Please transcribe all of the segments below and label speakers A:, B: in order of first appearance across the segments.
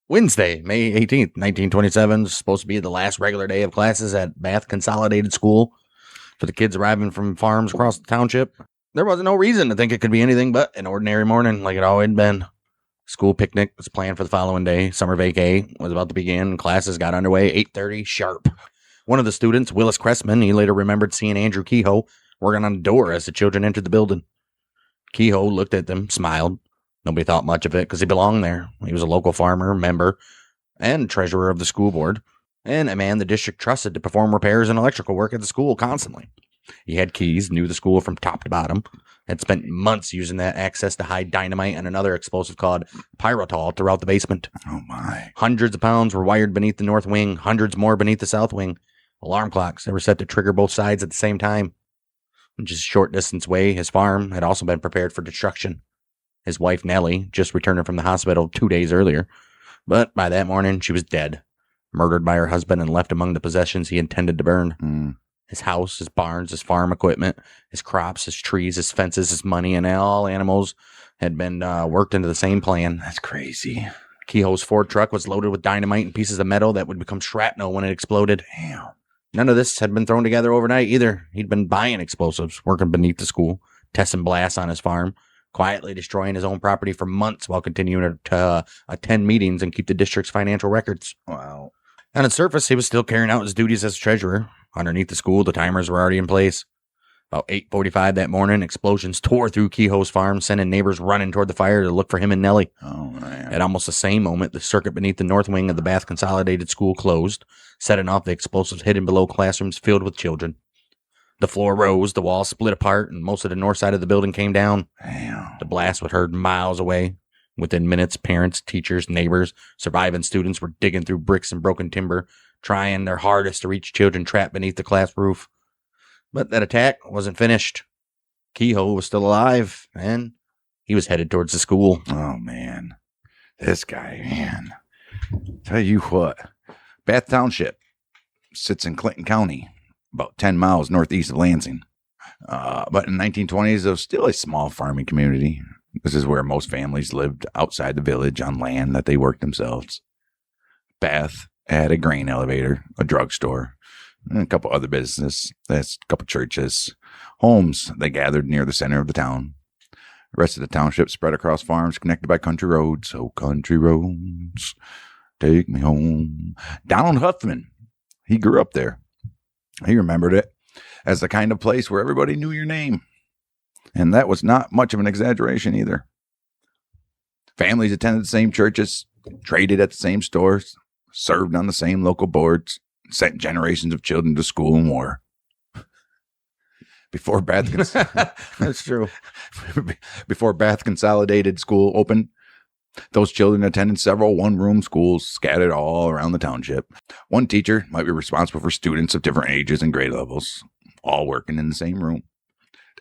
A: Wednesday, May 18th, 1927, is supposed to be the last regular day of classes at Bath Consolidated School for the kids arriving from farms across the township. There wasn't no reason to think it could be anything but an ordinary morning like it always had been. School picnic was planned for the following day. Summer vacay was about to begin. Classes got underway 8:30 sharp. One of the students, Willis Cressman, he later remembered seeing Andrew Kehoe working on the door as the children entered the building. Kehoe looked at them, smiled. Nobody thought much of it because he belonged there. He was a local farmer, member, and treasurer of the school board, and a man the district trusted to perform repairs and electrical work at the school constantly. He had keys, knew the school from top to bottom, had spent months using that access to hide dynamite and another explosive called pyrotol throughout the basement.
B: Oh, my.
A: Hundreds of pounds were wired beneath the north wing, hundreds more beneath the south wing. Alarm clocks that were set to trigger both sides at the same time. Just a short distance away, his farm had also been prepared for destruction. His wife, Nellie, just returning from the hospital 2 days earlier. But by that morning, she was dead, murdered by her husband and left among the possessions he intended to burn. His house, his barns, his farm equipment, his crops, his trees, his fences, his money, and all animals had been worked into the same plan.
B: That's crazy.
A: Kehoe's Ford truck was loaded with dynamite and pieces of metal that would become shrapnel when it exploded.
B: Damn.
A: None of this had been thrown together overnight either. He'd been buying explosives, working beneath the school, testing blasts on his farm, quietly destroying his own property for months while continuing to attend meetings and keep the district's financial records.
B: Wow.
A: On its surface, he was still carrying out his duties as treasurer. Underneath the school, the timers were already in place. About 8:45 that morning, explosions tore through Kehoe's farm, sending neighbors running toward the fire to look for him and Nellie.
B: Oh, man.
A: At almost the same moment, the circuit beneath the north wing of the Bath Consolidated School closed, setting off the explosives hidden below classrooms filled with children. The floor rose, the walls split apart, and most of the north side of the building came down.
B: Damn.
A: The blast was heard miles away. Within minutes, parents, teachers, neighbors, surviving students were digging through bricks and broken timber, trying their hardest to reach children trapped beneath the class roof. But that attack wasn't finished. Kehoe was still alive, and he was headed towards the school.
B: Oh, man. This guy, man. Tell you what. Bath Township sits in Clinton County, about 10 miles northeast of Lansing. But in the 1920s, it was still a small farming community. This is where most families lived outside the village on land that they worked themselves. Bath had a grain elevator, a drugstore, and a couple other businesses. That's a couple churches. Homes, they gathered near the center of the town. The rest of the township spread across farms connected by country roads. Oh, country roads, take me home. Donald Huffman, he grew up there. He remembered it as the kind of place where everybody knew your name. And that was not much of an exaggeration either. Families attended the same churches, traded at the same stores, served on the same local boards, sent generations of children to school and war. Before Bath
A: That's true.
B: Before Bath Consolidated School opened, those children attended several one-room schools scattered all around the township. One teacher might be responsible for students of different ages and grade levels, all working in the same room.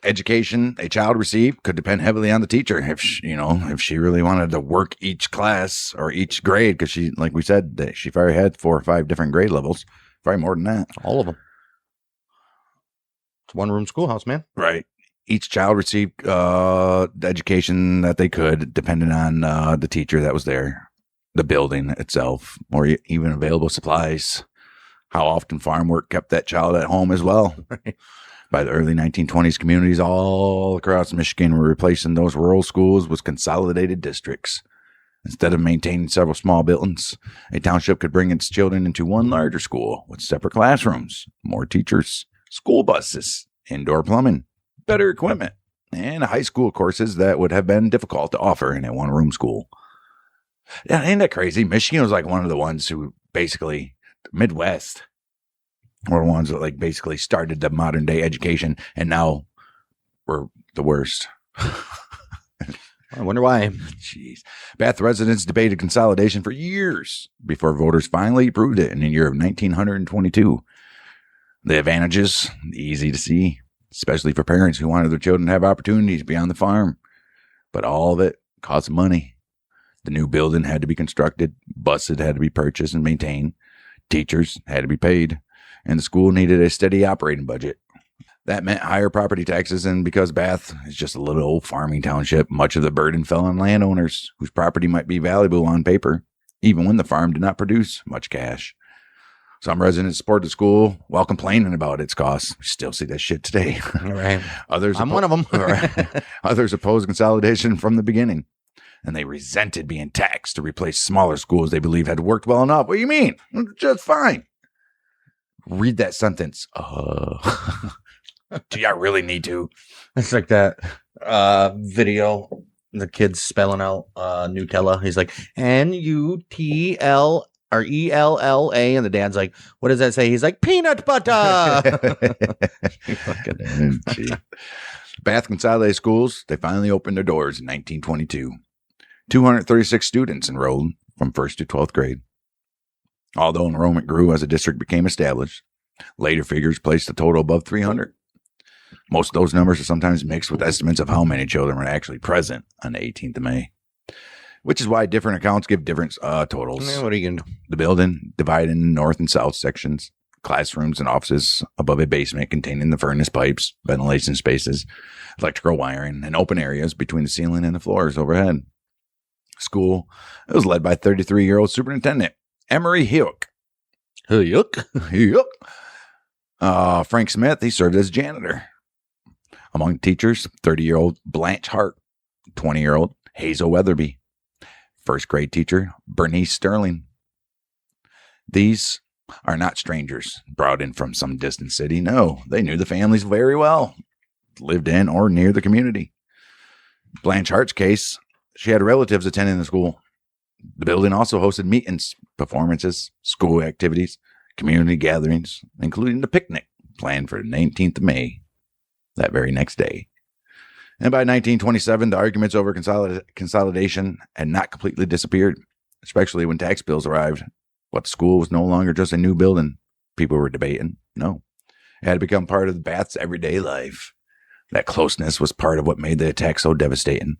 B: Education a child received could depend heavily on the teacher if she really wanted to work each class or each grade, because she, like we said, that she probably had 4 or 5 different grade levels, probably more than that.
A: All of them. It's one room schoolhouse, man.
B: Right. Each child received the education that they could, depending on the teacher that was there, the building itself, or even available supplies. How often farm work kept that child at home as well.
A: Right.
B: By the early 1920s, communities all across Michigan were replacing those rural schools with consolidated districts. Instead of maintaining several small buildings, a township could bring its children into one larger school with separate classrooms, more teachers, school buses, indoor plumbing, better equipment, and high school courses that would have been difficult to offer in a one-room school. Yeah, ain't that crazy? Michigan was like one of the ones who basically, Midwest, were the ones that like basically started the modern day education, and now we're the worst.
A: I wonder why.
B: Jeez. Bath residents debated consolidation for years before voters finally approved it in the year of 1922. The advantages, easy to see, especially for parents who wanted their children to have opportunities beyond the farm. But all of it cost money. The new building had to be constructed, buses had to be purchased and maintained, teachers had to be paid, and the school needed a steady operating budget. That meant higher property taxes, and because Bath is just a little old farming township, much of the burden fell on landowners whose property might be valuable on paper, even when the farm did not produce much cash. Some residents supported the school while complaining about its costs. We still see that shit today.
A: Right.
B: Others
A: I'm one of them.
B: Others opposed consolidation from the beginning, and they resented being taxed to replace smaller schools they believed had worked well enough. What do you mean? Just fine. Read that sentence. Do y'all really need to?
A: It's like that video. The kid's spelling out Nutella. He's like Nutl or ELLA, and the dad's like, "What does that say?" He's like, "Peanut butter."
B: Gee. Bath Consolidated Schools, they finally opened their doors in 1922. 236 students enrolled from 1st to 12th grade. Although enrollment grew as the district became established, later figures placed the total above 300. Most of those numbers are sometimes mixed with estimates of how many children were actually present on the 18th of May, which is why different accounts give different totals.
A: What are you going to do?
B: The building divided in north and south sections, classrooms and offices above a basement containing the furnace pipes, ventilation spaces, electrical wiring, and open areas between the ceiling and the floors overhead. School, it was led by 33-year-old Superintendent Emery Huyck. Frank Smith, he served as janitor. Among teachers, 30-year-old Blanche Hart, 20-year-old Hazel Weatherby, first grade teacher Bernice Sterling. These are not strangers brought in from some distant city. No, they knew the families very well, lived in or near the community. Blanche Hart's case, she had relatives attending the school. The building also hosted meetings, performances, school activities, community gatherings, including the picnic planned for the 19th of May, that very next day. And by 1927, the arguments over consolidation had not completely disappeared, especially when tax bills arrived. What school was no longer just a new building people were debating. No, it had become part of the Bath's everyday life. That closeness was part of what made the attack so devastating.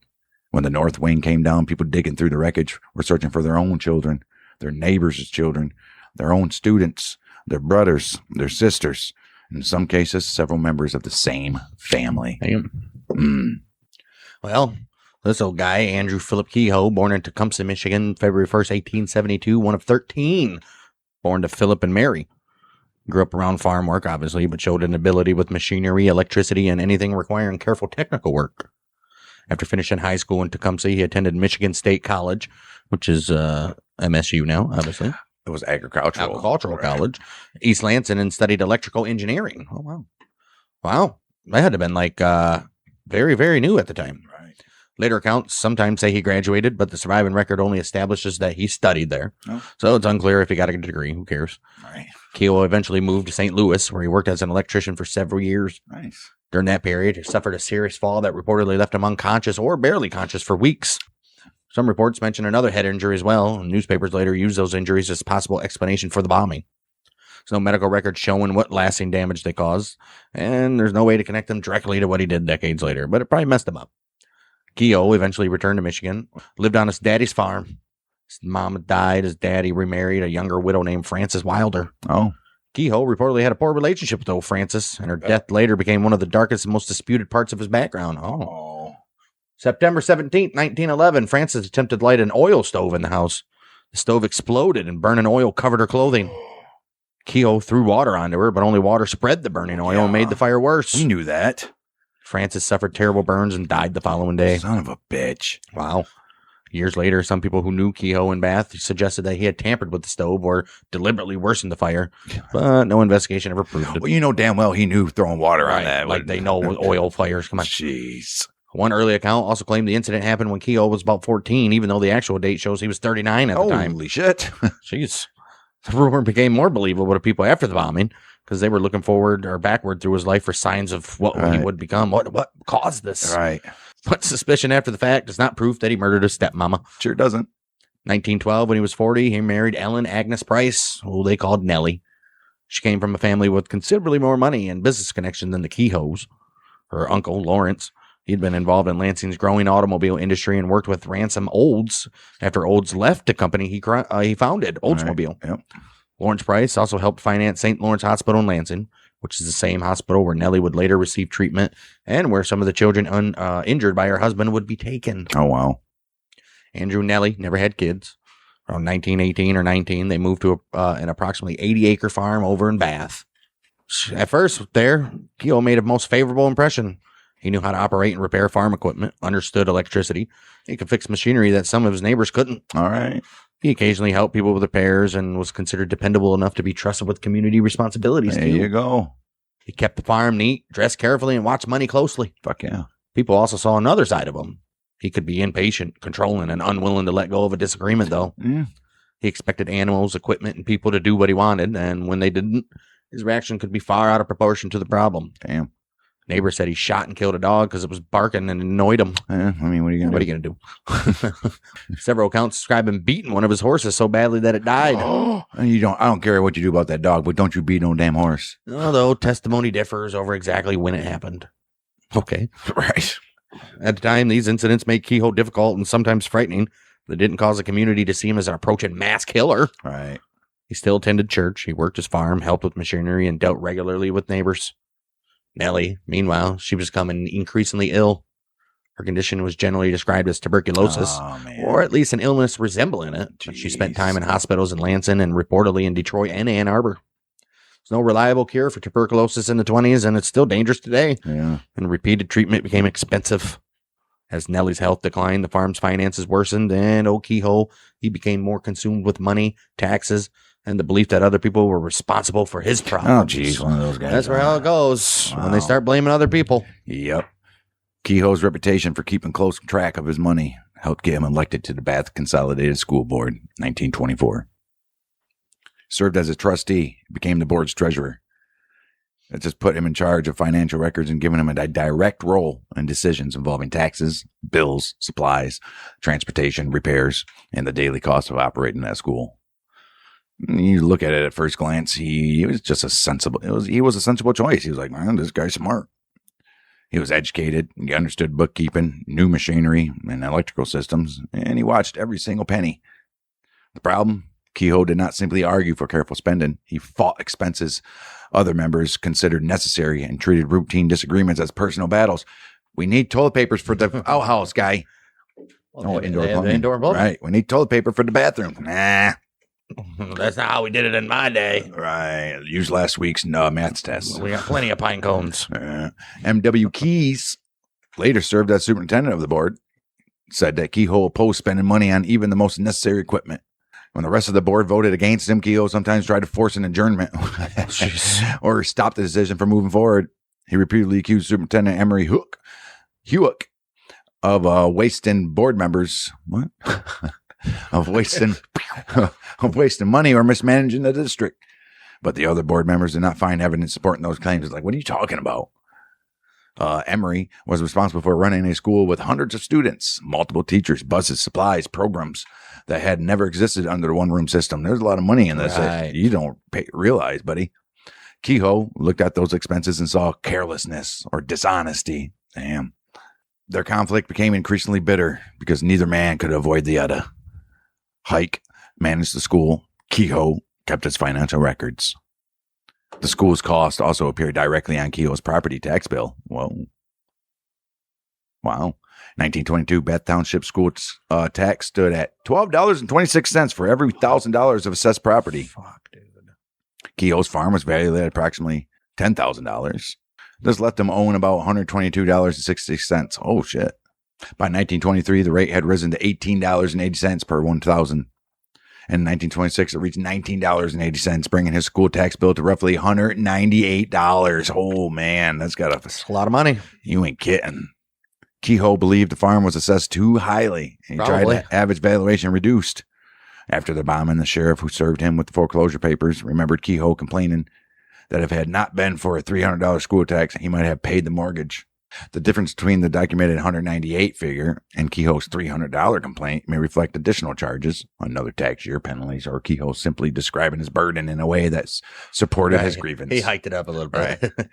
B: When the North Wing came down, people digging through the wreckage were searching for their own children, their neighbors' children, their own students, their brothers, their sisters, in some cases, several members of the same family.
A: Well, this old guy, Andrew Philip Kehoe, born in Tecumseh, Michigan, February 1st, 1872, one of 13, born to Philip and Mary. Grew up around farm work, obviously, but showed an ability with machinery, electricity, and anything requiring careful technical work. After finishing high school in Tecumseh, he attended Michigan State College, which is MSU now, obviously.
B: It was agricultural
A: college, East Lansing, and studied electrical engineering. Oh, wow. Wow. That had to have been like very, very new at the time.
B: Right.
A: Later accounts sometimes say he graduated, but the surviving record only establishes that he studied there.
B: Oh.
A: So it's unclear if he got a degree. Who cares?
B: Right.
A: Kehoe eventually moved to St. Louis, where he worked as an electrician for several years.
B: Nice.
A: During that period, he suffered a serious fall that reportedly left him unconscious or barely conscious for weeks. Some reports mention another head injury as well. Newspapers later used those injuries as possible explanation for the bombing. There's no medical record showing what lasting damage they caused, and there's no way to connect them directly to what he did decades later, but it probably messed him up. Kehoe eventually returned to Michigan, lived on his daddy's farm. His mom died. His daddy remarried a younger widow named Frances Wilder.
B: Oh.
A: Kehoe reportedly had a poor relationship with old Frances, and her death later became one of the darkest and most disputed parts of his background. September 17th, 1911, Frances attempted to light an oil stove in the house. The stove exploded and burning oil covered her clothing. Kehoe threw water onto her, but only water spread the burning oil and made the fire worse.
B: We knew that.
A: Frances suffered terrible burns and died the following day.
B: Son of a bitch.
A: Wow. Years later, some people who knew Kehoe in Bath suggested that he had tampered with the stove or deliberately worsened the fire, but no investigation ever proved it.
B: Well, you know damn well he knew throwing water on that.
A: Like they know with oil fires. Come on.
B: Jeez.
A: One early account also claimed the incident happened when Kehoe was about 14, even though the actual date shows he was 39 at the time.
B: Holy shit.
A: Jeez. The rumor became more believable to people after the bombing because they were looking forward or backward through his life for signs of what he would become. What caused this?
B: Right.
A: But suspicion after the fact is not proof that he murdered his stepmama.
B: Sure doesn't.
A: 1912, when he was 40, he married Ellen Agnes Price, who they called Nellie. She came from a family with considerably more money and business connection than the Kehoes. Her uncle, Lawrence, he'd been involved in Lansing's growing automobile industry and worked with Ransom Olds after Olds left the company he founded, Oldsmobile.
B: Right. Yep.
A: Lawrence Price also helped finance St. Lawrence Hospital in Lansing, which is the same hospital where Nellie would later receive treatment and where some of the children injured by her husband would be taken.
B: Oh, wow.
A: Andrew and Nellie never had kids. Around 1918 or 19, they moved to an approximately 80-acre farm over in Bath. At first, there, Kehoe made a most favorable impression. He knew how to operate and repair farm equipment, understood electricity. He could fix machinery that some of his neighbors couldn't.
B: All right.
A: He occasionally helped people with repairs and was considered dependable enough to be trusted with community responsibilities.
B: There you go.
A: He kept the farm neat, dressed carefully, and watched money closely.
B: Fuck yeah.
A: People also saw another side of him. He could be impatient, controlling, and unwilling to let go of a disagreement, though.
B: Yeah.
A: He expected animals, equipment, and people to do what he wanted, and when they didn't, his reaction could be far out of proportion to the problem.
B: Damn.
A: Neighbor said he shot and killed a dog because it was barking and annoyed him.
B: Yeah, I mean, what are you going to do?
A: Several accounts describe him beating one of his horses so badly that it died.
B: I don't care what you do about that dog, but don't you beat no damn horse.
A: Although testimony differs over exactly when it happened. Okay.
B: Right.
A: At the time, these incidents made Kehoe difficult and sometimes frightening. They didn't cause the community to see him as an approaching mass killer.
B: Right.
A: He still attended church. He worked his farm, helped with machinery, and dealt regularly with neighbors. Nellie, meanwhile, she was becoming increasingly ill. Her condition was generally described as tuberculosis, or at least an illness resembling it. Jeez. She spent time in hospitals in Lansing and reportedly in Detroit and Ann Arbor. There's no reliable cure for tuberculosis in the 1920s, and it's still dangerous today.
B: Yeah.
A: And repeated treatment became expensive. As Nellie's health declined, the farm's finances worsened, and Kehoe, he became more consumed with money, taxes, and the belief that other people were responsible for his problems.
B: Oh, geez, one of those guys.
A: That's where how it goes when they start blaming other people.
B: Yep. Kehoe's reputation for keeping close track of his money helped get him elected to the Bath Consolidated School Board in 1924. Served as a trustee, became the board's treasurer. That just put him in charge of financial records and given him a direct role in decisions involving taxes, bills, supplies, transportation, repairs, and the daily cost of operating that school. You look at it at first glance, he was just a sensible. He was a sensible choice. He was like, man, this guy's smart. He was educated. He understood bookkeeping, new machinery, and electrical systems, and he watched every single penny. The problem, Kehoe did not simply argue for careful spending. He fought expenses other members considered necessary and treated routine disagreements as personal battles. We need toilet papers for the outhouse, guy.
A: Well, indoor plumbing.
B: Right. We need toilet paper for the bathroom. Nah.
A: That's not how we did it in my day.
B: Right. Use last week's maths test.
A: We got plenty of pine cones.
B: M.W. Keyes, later served as superintendent of the board, said that Kehoe opposed spending money on even the most necessary equipment. When the rest of the board voted against him, Kehoe sometimes tried to force an adjournment or stop the decision from moving forward. He repeatedly accused Superintendent Emery Hewick of wasting board members. What? of wasting money or mismanaging the district. But the other board members did not find evidence supporting those claims. It's like, what are you talking about? Emery was responsible for running a school with hundreds of students, multiple teachers, buses, supplies, programs that had never existed under the one-room system. There's a lot of money in this that you don't realize, buddy. Kehoe looked at those expenses and saw carelessness or dishonesty. Damn. Their conflict became increasingly bitter because neither man could avoid the other. Hike managed the school. Kehoe kept its financial records. The school's cost also appeared directly on Kehoe's property tax bill. Whoa. Wow. 1922, Bath Township school tax stood at $12.26 for every $1,000 of assessed property.
A: Fuck, dude.
B: Kehoe's farm was valued at approximately $10,000. This left him owing about $122.60. Oh, shit. By 1923, the rate had risen to $18.80 per 1,000. In 1926, it reached $19.80, bringing his school tax bill to roughly $198. Oh, man, that's a lot
A: of money.
B: You ain't kidding. Kehoe believed the farm was assessed too highly. He tried to have its valuation reduced. After the bombing, the sheriff who served him with the foreclosure papers remembered Kehoe complaining that if it had not been for a $300 school tax, he might have paid the mortgage. The difference between the documented $198 figure and Kehoe's $300 complaint may reflect additional charges, another tax year, penalties, or Kehoe simply describing his burden in a way that supported his grievance.
A: He hiked it up a little bit.
B: Right.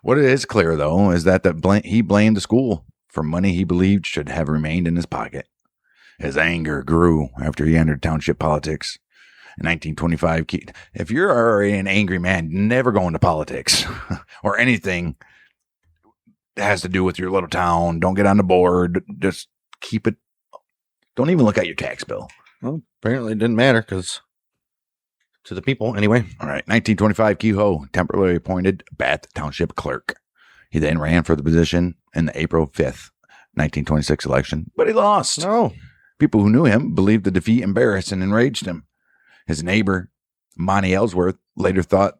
B: What is clear, though, is that he blamed the school for money he believed should have remained in his pocket. His anger grew after he entered township politics. In 1925, if you're already an angry man, never go into politics or anything that has to do with your little town. Don't get on the board. Just keep it. Don't even look at your tax bill.
A: Well, apparently it didn't matter because to the people anyway.
B: All right. 1925, Kehoe temporarily appointed Bath Township clerk. He then ran for the position in the April 5th, 1926 election, but he lost.
A: No.
B: People who knew him believed the defeat embarrassed and enraged him. His neighbor, Monty Ellsworth, later thought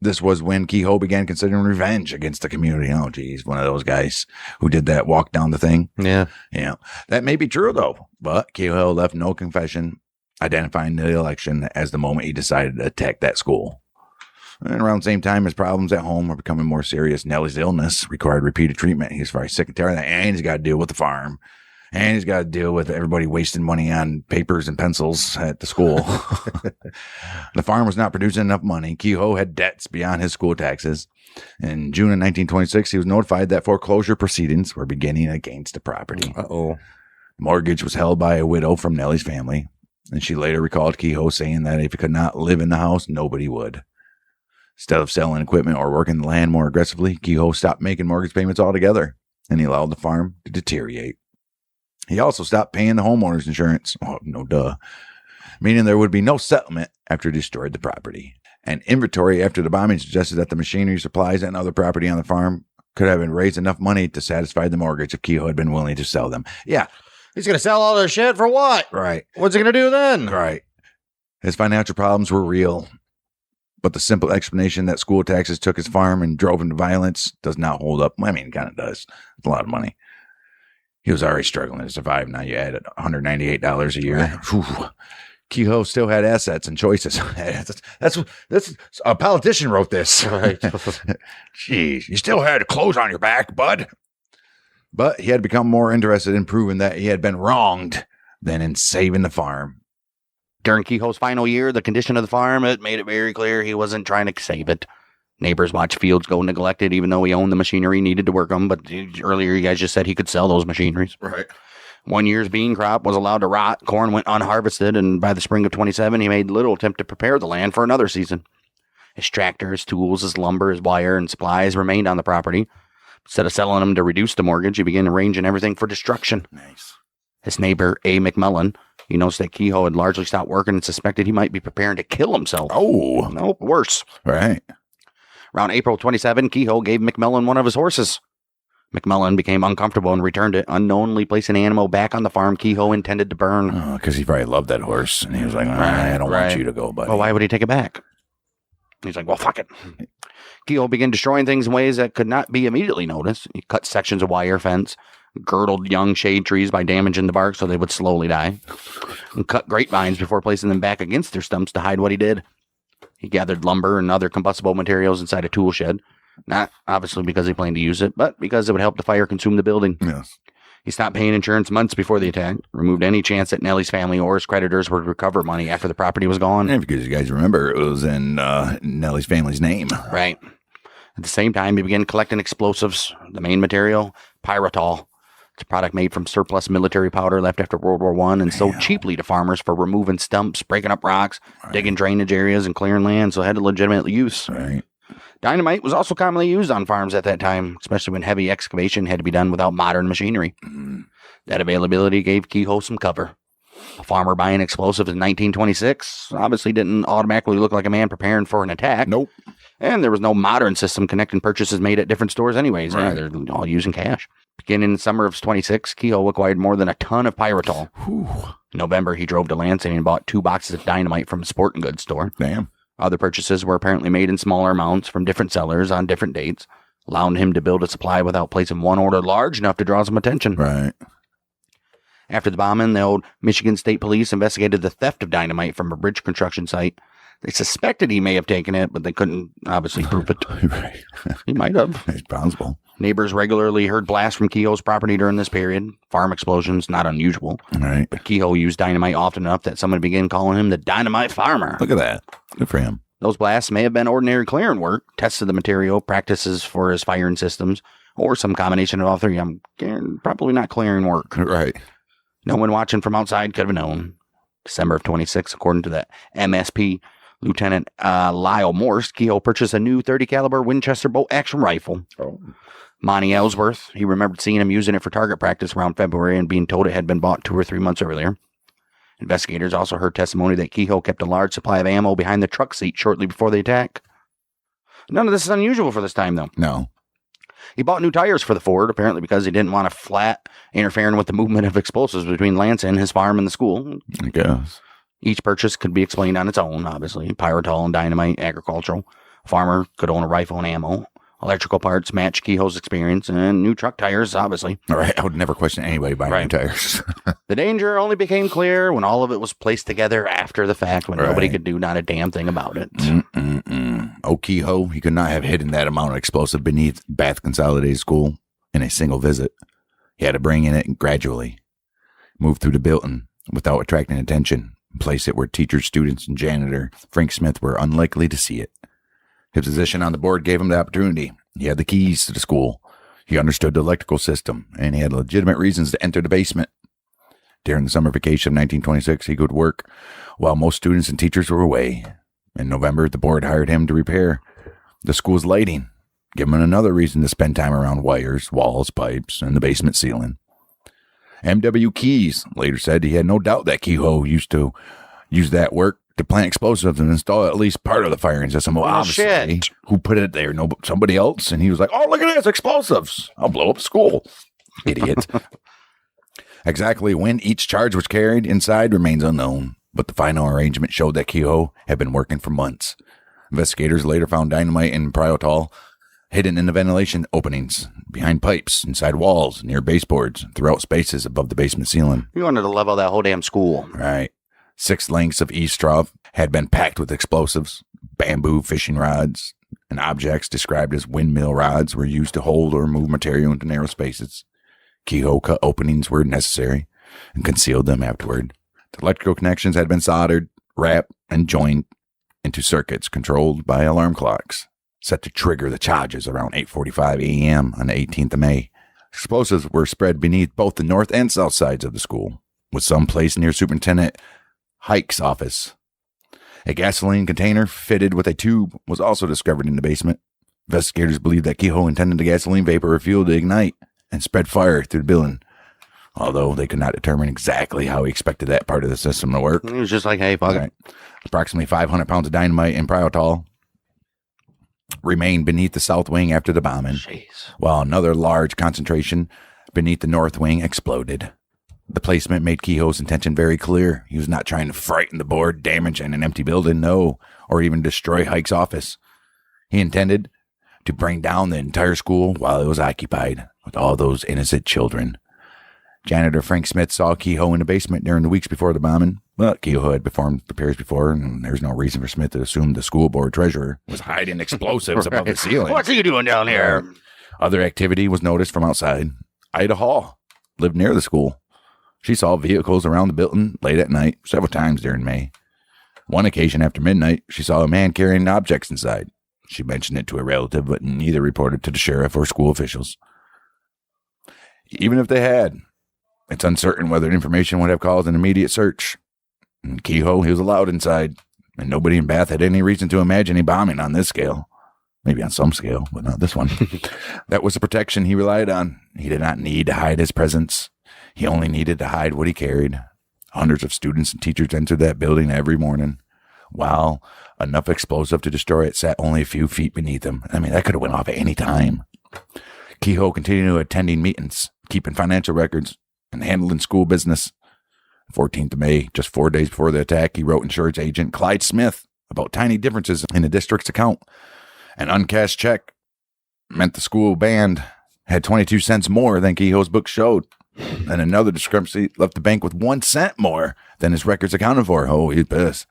B: this was when Kehoe began considering revenge against the community. Oh, geez, one of those guys who did that walk down the thing.
A: Yeah.
B: Yeah. That may be true, though, but Kehoe left no confession, identifying the election as the moment he decided to attack that school. And around the same time, his problems at home were becoming more serious. Nellie's illness required repeated treatment. He was very sick and tired of that, and he's got to deal with the farm. And he's got to deal with everybody wasting money on papers and pencils at the school. The farm was not producing enough money. Kehoe had debts beyond his school taxes. In June of 1926, he was notified that foreclosure proceedings were beginning against the property.
A: Uh-oh.
B: The mortgage was held by a widow from Nellie's family, and she later recalled Kehoe saying that if he could not live in the house, nobody would. Instead of selling equipment or working the land more aggressively, Kehoe stopped making mortgage payments altogether, and he allowed the farm to deteriorate. He also stopped paying the homeowner's insurance. Oh, no duh. Meaning there would be no settlement after he destroyed the property. An inventory after the bombing suggested that the machinery, supplies, and other property on the farm could have been raised enough money to satisfy the mortgage if Kehoe had been willing to sell them. Yeah.
A: He's going to sell all this shit for what?
B: Right.
A: What's he going to do then?
B: Right. His financial problems were real, but the simple explanation that school taxes took his farm and drove him to violence does not hold up. I mean, it kind of does. It's a lot of money. He was already struggling to survive. Now you added $198 a year. Right. Kehoe still had assets and choices. That's a politician wrote this.
A: Right.
B: Jeez, you still had clothes on your back, bud. But he had become more interested in proving that he had been wronged than in saving the farm.
A: During Kehoe's final year, the condition of the farm, it made it very clear he wasn't trying to save it. Neighbors watched fields go neglected, even though he owned the machinery needed to work them. But earlier, you guys just said he could sell those machineries.
B: Right.
A: 1 year's bean crop was allowed to rot. Corn went unharvested, and by the spring of 27, he made little attempt to prepare the land for another season. His tractor, his tools, his lumber, his wire, and supplies remained on the property. Instead of selling them to reduce the mortgage, he began arranging everything for destruction.
B: Nice.
A: His neighbor, A. McMullen, he noticed that Kehoe had largely stopped working and suspected he might be preparing to kill himself.
B: Oh.
A: Nope, worse.
B: Right.
A: Around April 27, Kehoe gave McMullen one of his horses. McMullen became uncomfortable and returned it, unknowingly placing the animal back on the farm Kehoe intended to burn.
B: Oh, because he probably loved that horse. And he was like, I don't want you to go, buddy.
A: Well, why would he take it back? He's like, well, fuck it. Kehoe began destroying things in ways that could not be immediately noticed. He cut sections of wire fence, girdled young shade trees by damaging the bark so they would slowly die, and cut grapevines before placing them back against their stumps to hide what he did. He gathered lumber and other combustible materials inside a tool shed, not obviously because he planned to use it, but because it would help the fire consume the building.
B: Yes.
A: He stopped paying insurance months before the attack, removed any chance that Nellie's family or his creditors would recover money after the property was gone.
B: And because you guys remember, it was in Nellie's family's name.
A: Right. At the same time, he began collecting explosives, the main material, pyrrhotol. It's a product made from surplus military powder left after World War I and sold cheaply to farmers for removing stumps, breaking up rocks, digging drainage areas, and clearing land, so it had a legitimate use.
B: Right.
A: Dynamite was also commonly used on farms at that time, especially when heavy excavation had to be done without modern machinery. That availability gave Kehoe some cover. A farmer buying explosives in 1926 obviously didn't automatically look like a man preparing for an attack.
B: Nope.
A: And there was no modern system connecting purchases made at different stores anyways.
B: Right.
A: Yeah, they're all using cash. Beginning in the summer of 26, Kehoe acquired more than a ton of pyrrhotol. In November, he drove to Lansing and bought 2 boxes of dynamite from a sporting goods store.
B: Damn.
A: Other purchases were apparently made in smaller amounts from different sellers on different dates, allowing him to build a supply without placing one order large enough to draw some attention.
B: Right.
A: After the bombing, the old Michigan State Police investigated the theft of dynamite from a bridge construction site. They suspected he may have taken it, but they couldn't obviously prove it.
B: Right.
A: He might have.
B: It's possible.
A: Neighbors regularly heard blasts from Kehoe's property during this period. Farm explosions, not unusual.
B: Right.
A: But Kehoe used dynamite often enough that someone began calling him the Dynamite Farmer.
B: Look at that. Good for him.
A: Those blasts may have been ordinary clearing work, tests of the material, practices for his firing systems, or some combination of all three. I'm probably not clearing work.
B: Right.
A: No one watching from outside could have known. December of 26, according to the MSP, Lieutenant Lyle Morse, Kehoe purchased a new 30 caliber Winchester bolt-action rifle.
B: Oh.
A: Monty Ellsworth, he remembered seeing him using it for target practice around February and being told it had been bought 2 or 3 months earlier. Investigators also heard testimony that Kehoe kept a large supply of ammo behind the truck seat shortly before the attack. None of this is unusual for this time, though.
B: No.
A: He bought new tires for the Ford, apparently because he didn't want a flat interfering with the movement of explosives between Lansing, his farm, and the school.
B: I guess.
A: Each purchase could be explained on its own, obviously. Pyrotol and dynamite, agricultural. Farmer could own a rifle and ammo. Electrical parts match Kehoe's experience, and new truck tires, obviously.
B: All right, I would never question anybody buying new tires.
A: The danger only became clear when all of it was placed together after the fact, when nobody could do not a damn thing about it.
B: Oh, Kehoe, he could not have hidden that amount of explosive beneath Bath Consolidated School in a single visit. He had to bring in it gradually, move through the building without attracting attention, and place it where teachers, students, and janitor Frank Smith were unlikely to see it. His position on the board gave him the opportunity. He had the keys to the school. He understood the electrical system, and he had legitimate reasons to enter the basement. During the summer vacation of 1926, he could work while most students and teachers were away. In November, the board hired him to repair the school's lighting, giving him another reason to spend time around wires, walls, pipes, and the basement ceiling. M.W. Keyes later said he had no doubt that Kehoe used to use that work to plant explosives and install at least part of the firing system. Well, obviously, who put it there? No, somebody else. And he was like, "Oh, look at this, explosives! I'll blow up the school." Idiot. Exactly when each charge was carried inside remains unknown, but the final arrangement showed that Kehoe had been working for months. Investigators later found dynamite and pyrotol hidden in the ventilation openings, behind pipes, inside walls, near baseboards, throughout spaces above the basement ceiling.
A: You wanted to level that whole damn school.
B: Right. 6 lengths of eavesdrop had been packed with explosives. Bamboo fishing rods and objects described as windmill rods were used to hold or move material into narrow spaces. Kehoe cut openings where necessary and concealed them afterward. The electrical connections had been soldered, wrapped, and joined into circuits controlled by alarm clocks, set to trigger the charges around 8:45 a.m. on the 18th of May. Explosives were spread beneath both the north and south sides of the school, with some placed near Superintendent Hike's office. A gasoline container fitted with a tube was also discovered in the basement. Investigators believe that Kehoe intended the gasoline vapor or fuel to ignite and spread fire through the building, although they could not determine exactly how he expected that part of the system to work.
A: He was just like, "Hey, fuck it."
B: Approximately 500 pounds of dynamite and pyrotol remained beneath the south wing after the bombing, while another large concentration beneath the north wing exploded. The placement made Kehoe's intention very clear. He was not trying to frighten the board, damage an empty building, no, or even destroy Hike's office. He intended to bring down the entire school while it was occupied with all those innocent children. Janitor Frank Smith saw Kehoe in the basement during the weeks before the bombing, but Kehoe had performed repairs before, and there's no reason for Smith to assume the school board treasurer was hiding explosives above the ceiling.
A: What's he doing down here?
B: Other activity was noticed from outside. Ida Hall lived near the school. She saw vehicles around the building late at night several times during May. One occasion after midnight, she saw a man carrying objects inside. She mentioned it to a relative, but neither reported to the sheriff or school officials. Even if they had, it's uncertain whether information would have caused an immediate search. And Kehoe, he was allowed inside, and nobody in Bath had any reason to imagine a bombing on this scale. Maybe on some scale, but not this one. That was the protection he relied on. He did not need to hide his presence. He only needed to hide what he carried. Hundreds of students and teachers entered that building every morning, while enough explosive to destroy it sat only a few feet beneath him. I mean, that could have went off at any time. Kehoe continued attending meetings, keeping financial records, and handling school business. 14th of May, just 4 days before the attack, he wrote insurance agent Clyde Smith about tiny differences in the district's account. An uncashed check meant the school band had 22 cents more than Kehoe's book showed. And another discrepancy left the bank with 1 cent more than his records accounted for. Oh, he's pissed.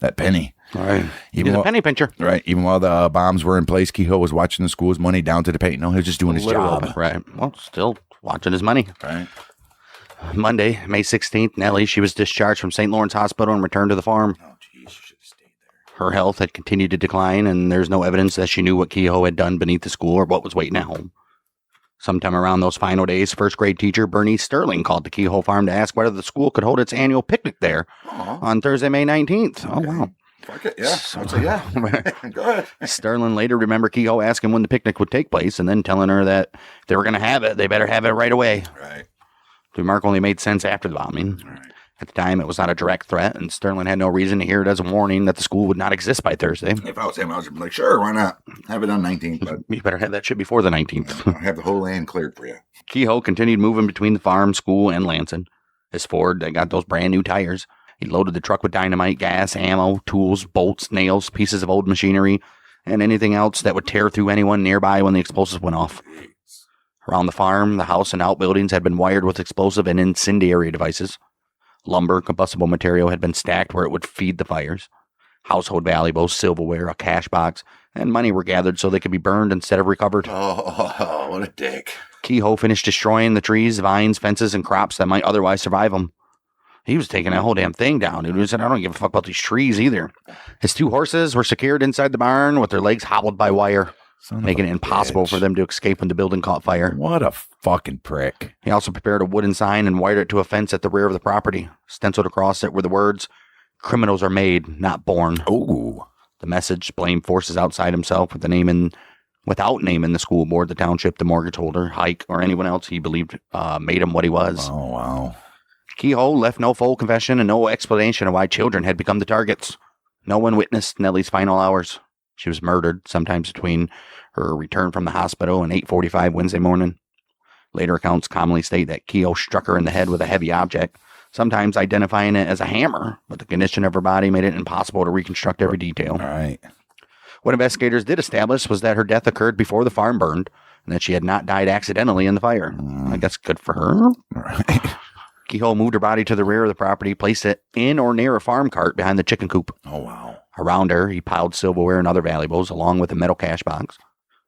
B: That penny.
A: All right. He's a penny pincher.
B: Right. Even while the bombs were in place, Kehoe was watching the school's money down to the penny. No, he was just doing his job.
A: Right. Well, still watching his money.
B: Right.
A: Monday, May 16th, Nellie, she was discharged from St. Lawrence Hospital and returned to the farm.
B: Oh, geez, she should have stayed there.
A: Her health had continued to decline, and there's no evidence that she knew what Kehoe had done beneath the school or what was waiting at home. Sometime around those final days, first grade teacher Bernice Sterling called the Kehoe farm to ask whether the school could hold its annual picnic there on Thursday, May 19th. Okay. Oh, wow.
B: Fuck it, yeah. I'd say yeah. Go ahead.
A: Sterling later remembered Kehoe asking when the picnic would take place and then telling her that if they were going to have it, they better have it right away.
B: Right.
A: The remark only made sense after the bombing.
B: Right.
A: At the time, it was not a direct threat, and Sterling had no reason to hear it as a warning that the school would not exist by Thursday.
B: If I was him, I was like, sure, why not? Have it on 19th, but
A: You better have that shit before the 19th.
B: I'll have the whole land cleared for you.
A: Kehoe continued moving between the farm, school, and Lansing. His Ford, they got those brand new tires. He loaded the truck with dynamite, gas, ammo, tools, bolts, nails, pieces of old machinery, and anything else that would tear through anyone nearby when the explosives went off. Around the farm, the house and outbuildings had been wired with explosive and incendiary devices. Lumber, combustible material had been stacked where it would feed the fires. Household valuables, silverware, a cash box, and money were gathered so they could be burned instead of recovered.
B: Oh, what a dick.
A: Kehoe finished destroying the trees, vines, fences, and crops that might otherwise survive him. He was taking that whole damn thing down. He said, I don't give a fuck about these trees either. His 2 horses were secured inside the barn with their legs hobbled by wire, making it impossible for them to escape when the building caught fire.
B: What a fucking prick.
A: He also prepared a wooden sign and wired it to a fence at the rear of the property. Stenciled across it were the words, "Criminals are made, not born."
B: Oh.
A: The message blamed forces outside himself without naming the school board, the township, the mortgage holder, Hike, or anyone else he believed made him what he was.
B: Oh, wow.
A: Kehoe left no full confession and no explanation of why children had become the targets. No one witnessed Nellie's final hours. She was murdered sometimes between her return from the hospital and 8:45 Wednesday morning. Later accounts commonly state that Kehoe struck her in the head with a heavy object, sometimes identifying it as a hammer, but the condition of her body made it impossible to reconstruct every detail.
B: All right.
A: What investigators did establish was that her death occurred before the farm burned, and that she had not died accidentally in the fire. I guess good for her.
B: All right.
A: Kehoe moved her body to the rear of the property, placed it in or near a farm cart behind the chicken coop.
B: Oh, wow.
A: Around her, he piled silverware and other valuables, along with a metal cash box.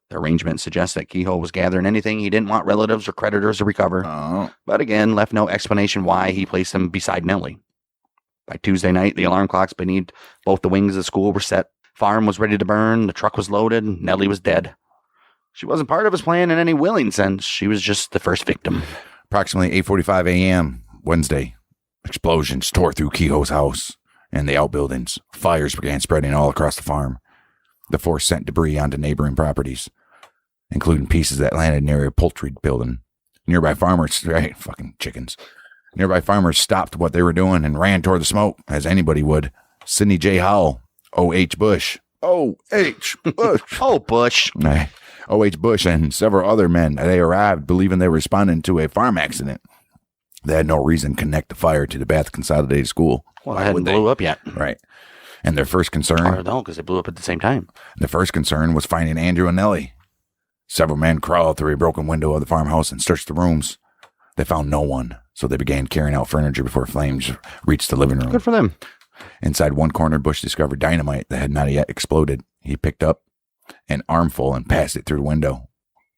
A: The arrangement suggests that Kehoe was gathering anything he didn't want relatives or creditors to recover, but again, left no explanation why he placed them beside Nellie. By Tuesday night, the alarm clocks beneath both the wings of the school were set. Farm was ready to burn, the truck was loaded, Nellie was dead. She wasn't part of his plan in any willing sense. She was just the first victim.
B: Approximately 8:45 a.m. Wednesday, explosions tore through Kehoe's house and the outbuildings. Fires began spreading all across the farm. The force sent debris onto neighboring properties, including pieces that landed near a poultry building. Nearby farmers, right, fucking chickens. Nearby farmers stopped what they were doing and ran toward the smoke, as anybody would. Sidney J. Howell, O.H. Bush. O.H. Bush.
A: Oh, Bush.
B: O.H. Bush and several other men, they arrived believing they were responding to a farm accident. They had no reason to connect the fire to the Bath Consolidated School.
A: Well, it hadn't blew up yet.
B: Right. And their first concern...
A: Or no, because they blew up at the same time.
B: The first concern was finding Andrew and Nellie. Several men crawled through a broken window of the farmhouse and searched the rooms. They found no one, so they began carrying out furniture before flames reached the living room.
A: Good for them.
B: Inside one corner, Bush discovered dynamite that had not yet exploded. He picked up an armful and passed it through the window,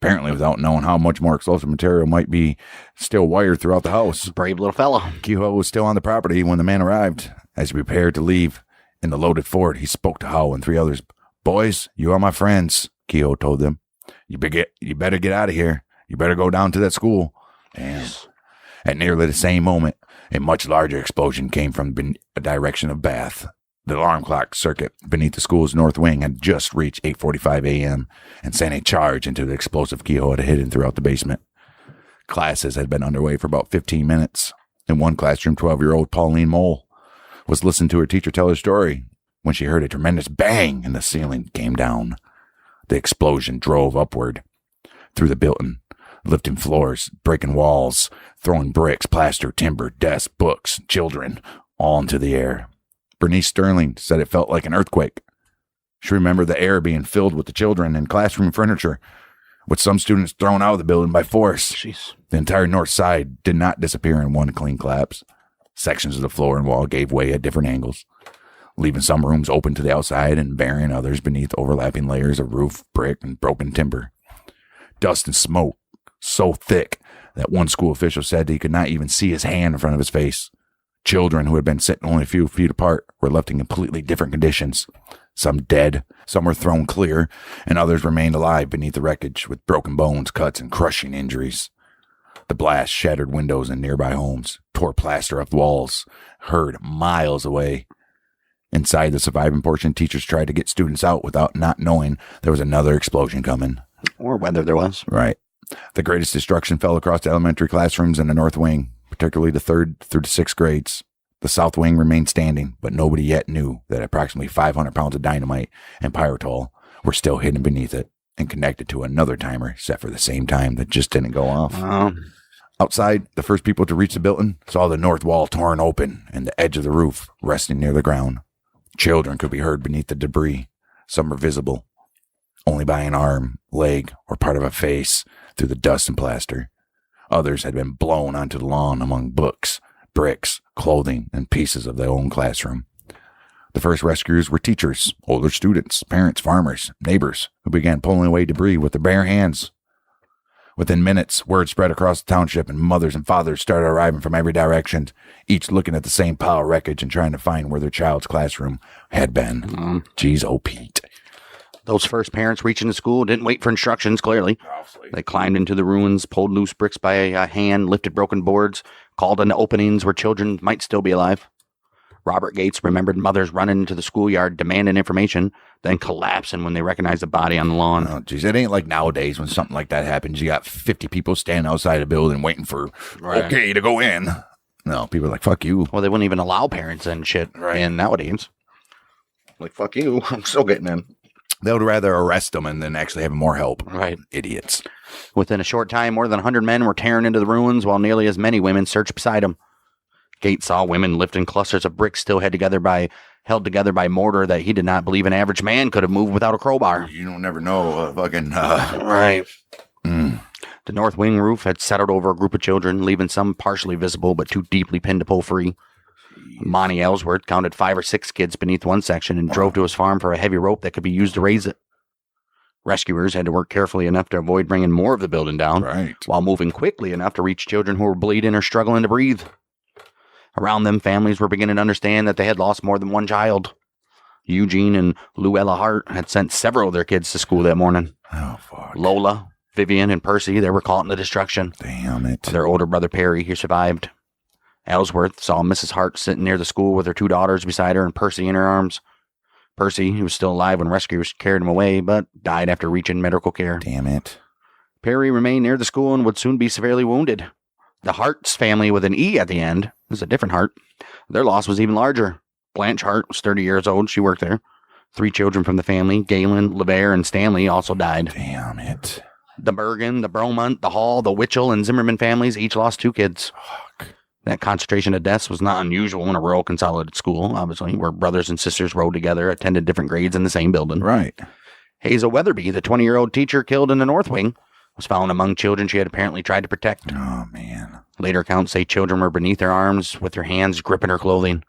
B: apparently without knowing how much more explosive material might be still wired throughout the house.
A: Brave little fella.
B: Kehoe was still on the property when the man arrived. As he prepared to leave in the loaded Ford, he spoke to Howell and 3 others. "Boys, you are my friends," Kehoe told them. You better get out of here. You better go down to that school." And at nearly the same moment, a much larger explosion came from the direction of Bath. The alarm clock circuit beneath the school's north wing had just reached 8:45 a.m. and sent a charge into the explosive Kehoe had hidden throughout the basement. Classes had been underway for about 15 minutes. In one classroom, 12-year-old Pauline Mole was listening to her teacher tell her story when she heard a tremendous bang and the ceiling came down. The explosion drove upward through the building, lifting floors, breaking walls, throwing bricks, plaster, timber, desks, books, children, all into the air. Bernice Sterling said it felt like an earthquake. She remembered the air being filled with the children and classroom furniture, with some students thrown out of the building by force.
A: Jeez.
B: The entire north side did not disappear in one clean collapse. Sections of the floor and wall gave way at different angles, leaving some rooms open to the outside and burying others beneath overlapping layers of roof, brick, and broken timber. Dust and smoke so thick that one school official said he could not even see his hand in front of his face. Children who had been sitting only a few feet apart were left in completely different conditions. Some dead, some were thrown clear, and others remained alive beneath the wreckage with broken bones, cuts, and crushing injuries. The blast shattered windows in nearby homes, tore plaster off walls, heard miles away. Inside the surviving portion, teachers tried to get students out without not knowing there was another explosion coming.
A: Or whether there was.
B: Right. The greatest destruction fell across the elementary classrooms in the north wing, particularly the 3rd through the 6th grades. The south wing remained standing, but nobody yet knew that approximately 500 pounds of dynamite and pyrotol were still hidden beneath it and connected to another timer set for the same time that just didn't go off. Outside, the first people to reach the building saw the north wall torn open and the edge of the roof resting near the ground. Children could be heard beneath the debris. Some were visible only by an arm, leg, or part of a face through the dust and plaster. Others had been blown onto the lawn among books, bricks, clothing, and pieces of their own classroom. The first rescuers were teachers, older students, parents, farmers, neighbors, who began pulling away debris with their bare hands. Within minutes, word spread across the township, and mothers and fathers started arriving from every direction, each looking at the same pile of wreckage and trying to find where their child's classroom had been. Jeez, oh, Pete.
A: Those first parents reaching the school didn't wait for instructions, clearly. They climbed into the ruins, pulled loose bricks by a hand, lifted broken boards, called into openings where children might still be alive. Robert Gates remembered mothers running into the schoolyard demanding information, then collapsing when they recognized a body on the lawn.
B: Oh, geez, it ain't like nowadays when something like that happens. You got 50 people standing outside a building waiting for okay to go in. No, people are like, fuck you.
A: Well, they wouldn't even allow parents and shit in nowadays. Like, fuck you. I'm still getting in.
B: They would rather arrest them and then actually have more help.
A: Right.
B: Idiots.
A: Within a short time, more than 100 men were tearing into the ruins while nearly as many women searched beside them. Gates saw women lifting clusters of bricks still held together by mortar that he did not believe an average man could have moved without a crowbar.
B: You don't never know.
A: Right. The north wing roof had settled over a group of children, leaving some partially visible but too deeply pinned to pull free. Monty Ellsworth counted 5 or 6 kids beneath one section and drove to his farm for a heavy rope that could be used to raise it. Rescuers had to work carefully enough to avoid bringing more of the building down, while moving quickly enough to reach children who were bleeding or struggling to breathe. Around them, families were beginning to understand that they had lost more than one child. Eugene and Luella Hart had sent several of their kids to school that morning.
B: Oh, fuck.
A: Lola, Vivian, and Percy, they were caught in the destruction.
B: Damn it.
A: Their older brother Perry, he survived. Ellsworth saw Mrs. Hart sitting near the school with her 2 daughters beside her and Percy in her arms. Percy, he was still alive when rescuers carried him away, but died after reaching medical care.
B: Damn it.
A: Perry remained near the school and would soon be severely wounded. The Hart's family with an E at the end, this is a different Hart, their loss was even larger. Blanche Hart was 30 years old. She worked there. 3 children from the family, Galen, LeVere, and Stanley, also died.
B: Damn it.
A: The Bergen, the Bromont, the Hall, the Witchell, and Zimmerman families each lost 2 kids.
B: Fuck.
A: That concentration of deaths was not unusual in a rural consolidated school, obviously, where brothers and sisters rode together, attended different grades in the same building.
B: Right.
A: Hazel Weatherby, the 20-year-old teacher killed in the North Wing, was found among children she had apparently tried to protect.
B: Oh, man.
A: Later accounts say children were beneath her arms with their hands gripping her clothing.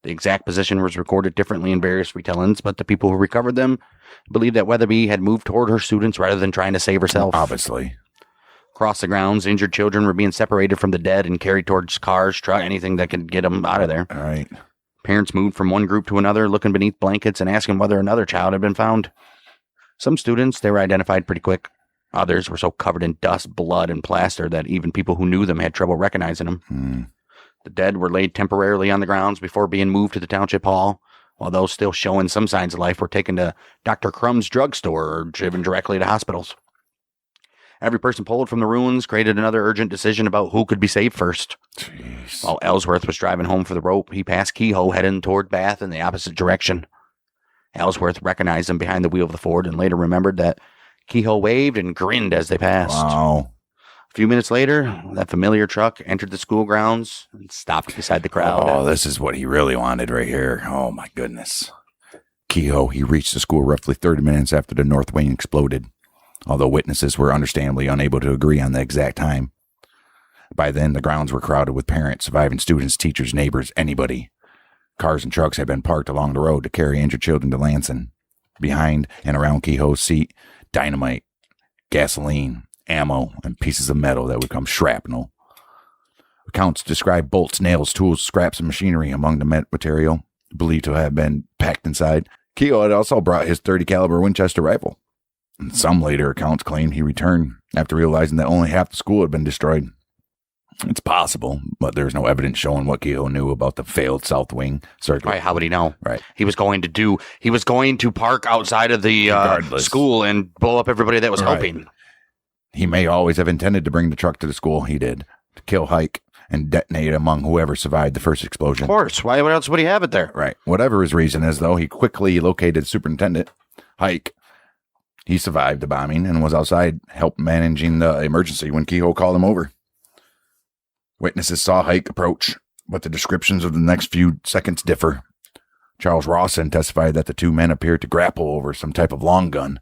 A: The exact position was recorded differently in various retellings, but the people who recovered them believed that Weatherby had moved toward her students rather than trying to save herself.
B: Obviously.
A: Across the grounds, injured children were being separated from the dead and carried towards cars, truck, anything that could get them out of there.
B: All right.
A: Parents moved from one group to another, looking beneath blankets and asking whether another child had been found. Some students, they were identified pretty quick. Others were so covered in dust, blood, and plaster that even people who knew them had trouble recognizing them. The dead were laid temporarily on the grounds before being moved to the township hall, while those still showing some signs of life were taken to Dr. Crumb's drugstore or driven directly to hospitals. Every person pulled from the ruins created another urgent decision about who could be saved first.
B: Jeez.
A: While Ellsworth was driving home for the rope, he passed Kehoe heading toward Bath in the opposite direction. Ellsworth recognized him behind the wheel of the Ford and later remembered that Kehoe waved and grinned as they passed.
B: Wow.
A: A few minutes later, that familiar truck entered the school grounds and stopped beside the crowd.
B: Oh, this is what he really wanted right here. Oh, my goodness. Kehoe, he reached the school roughly 30 minutes after the North Wing exploded, although witnesses were understandably unable to agree on the exact time. By then, the grounds were crowded with parents, surviving students, teachers, neighbors, anybody. Cars and trucks had been parked along the road to carry injured children to Lansing. Behind and around Kehoe's seat, dynamite, gasoline, ammo, and pieces of metal that would become shrapnel. Accounts describe bolts, nails, tools, scraps, and machinery among the material believed to have been packed inside. Kehoe had also brought his .30 caliber Winchester rifle. And some later accounts claim he returned after realizing that only half the school had been destroyed. It's possible, but there's no evidence showing what Kehoe knew about the failed South Wing circuit.
A: Right, how would he know?
B: Right.
A: He was going to park outside of the school and blow up everybody that was helping.
B: He may always have intended to bring the truck to the school. He did. To kill Hike and detonate it among whoever survived the first explosion.
A: Of course. Why else would he have it there?
B: Right. Whatever his reason is, though, he quickly located Superintendent Hike. He survived the bombing and was outside help managing the emergency when Kehoe called him over. Witnesses saw Hike approach, but the descriptions of the next few seconds differ. Charles Rawson testified that the two men appeared to grapple over some type of long gun.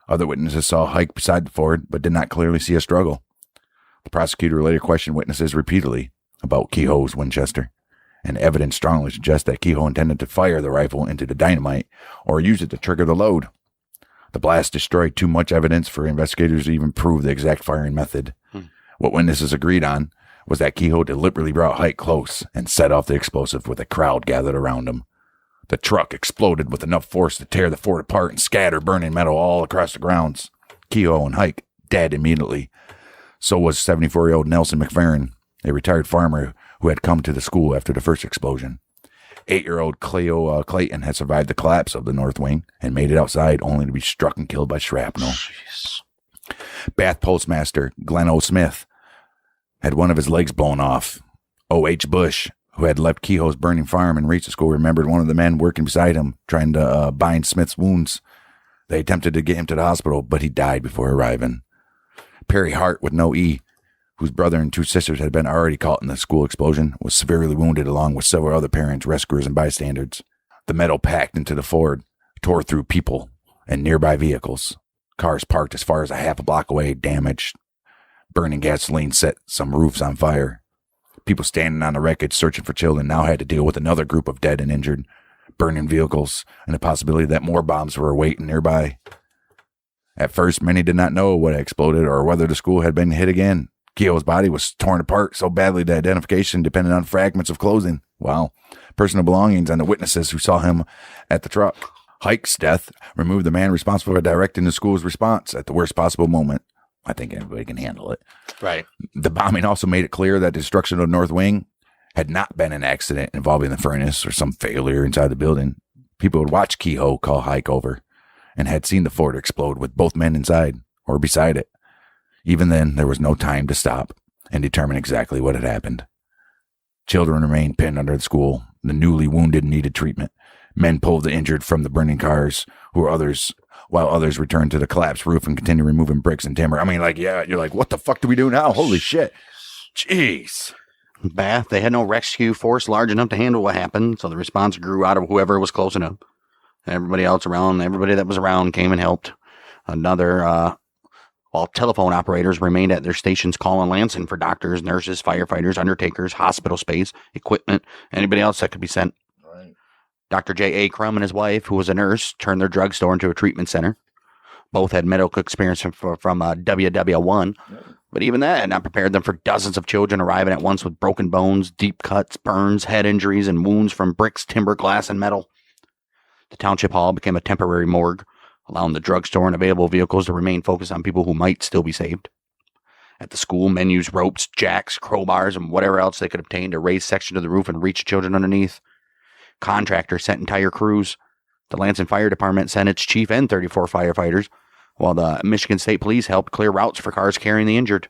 B: Other witnesses saw Hike beside the Ford, but did not clearly see a struggle. The prosecutor later questioned witnesses repeatedly about Kehoe's Winchester, and evidence strongly suggests that Kehoe intended to fire the rifle into the dynamite or use it to trigger the load. The blast destroyed too much evidence for investigators to even prove the exact firing method. What witnesses agreed on was that Kehoe deliberately brought Hike close and set off the explosive with a crowd gathered around him. The truck exploded with enough force to tear the Ford apart and scatter burning metal all across the grounds. Kehoe and Hike dead immediately. So was 74-year-old Nelson McFerrin, a retired farmer who had come to the school after the first explosion. 8-year-old Cleo Clayton had survived the collapse of the north wing and made it outside only to be struck and killed by shrapnel.
A: Jeez.
B: Bath postmaster Glenn O. Smith had one of his legs blown off. O.H. Bush, who had left Kehoe's burning farm and reached the school, remembered one of the men working beside him trying to bind Smith's wounds. They attempted to get him to the hospital, but he died before arriving. Perry Hart, with no E, whose brother and 2 sisters had been already caught in the school explosion, was severely wounded along with several other parents, rescuers, and bystanders. The metal packed into the Ford tore through people and nearby vehicles. Cars parked as far as a half a block away damaged. Burning gasoline set some roofs on fire. People standing on the wreckage searching for children now had to deal with another group of dead and injured, burning vehicles, and the possibility that more bombs were awaiting nearby. At first, many did not know what had exploded or whether the school had been hit again. Kehoe's body was torn apart so badly that identification depended on fragments of clothing. Wow. Personal belongings and the witnesses who saw him at the truck. Hike's death removed the man responsible for directing the school's response at the worst possible moment. I think anybody can handle it.
A: Right.
B: The bombing also made it clear that the destruction of the North Wing had not been an accident involving the furnace or some failure inside the building. People would watch Kehoe call Hike over and had seen the Ford explode with both men inside or beside it. Even then, there was no time to stop and determine exactly what had happened. Children remained pinned under the school. The newly wounded needed treatment. Men pulled the injured from the burning cars, while others returned to the collapsed roof and continued removing bricks and timber. I mean, you're like, what the fuck do we do now? Holy shit. Jeez.
A: Bath, they had no rescue force large enough to handle what happened, so the response grew out of whoever was close enough. Everybody that was around came and helped. While telephone operators remained at their stations calling Lansing for doctors, nurses, firefighters, undertakers, hospital space, equipment, anybody else that could be sent.
B: Right.
A: Dr. J.A. Crum and his wife, who was a nurse, turned their drugstore into a treatment center. Both had medical experience from WW1, but even that had not prepared them for dozens of children arriving at once with broken bones, deep cuts, burns, head injuries, and wounds from bricks, timber, glass, and metal. The township hall became a temporary morgue, allowing the drugstore and available vehicles to remain focused on people who might still be saved. At the school, men used ropes, jacks, crowbars, and whatever else they could obtain to raise sections of the roof and reach children underneath. Contractors sent entire crews. The Lansing Fire Department sent its chief and 34 firefighters, while the Michigan State Police helped clear routes for cars carrying the injured.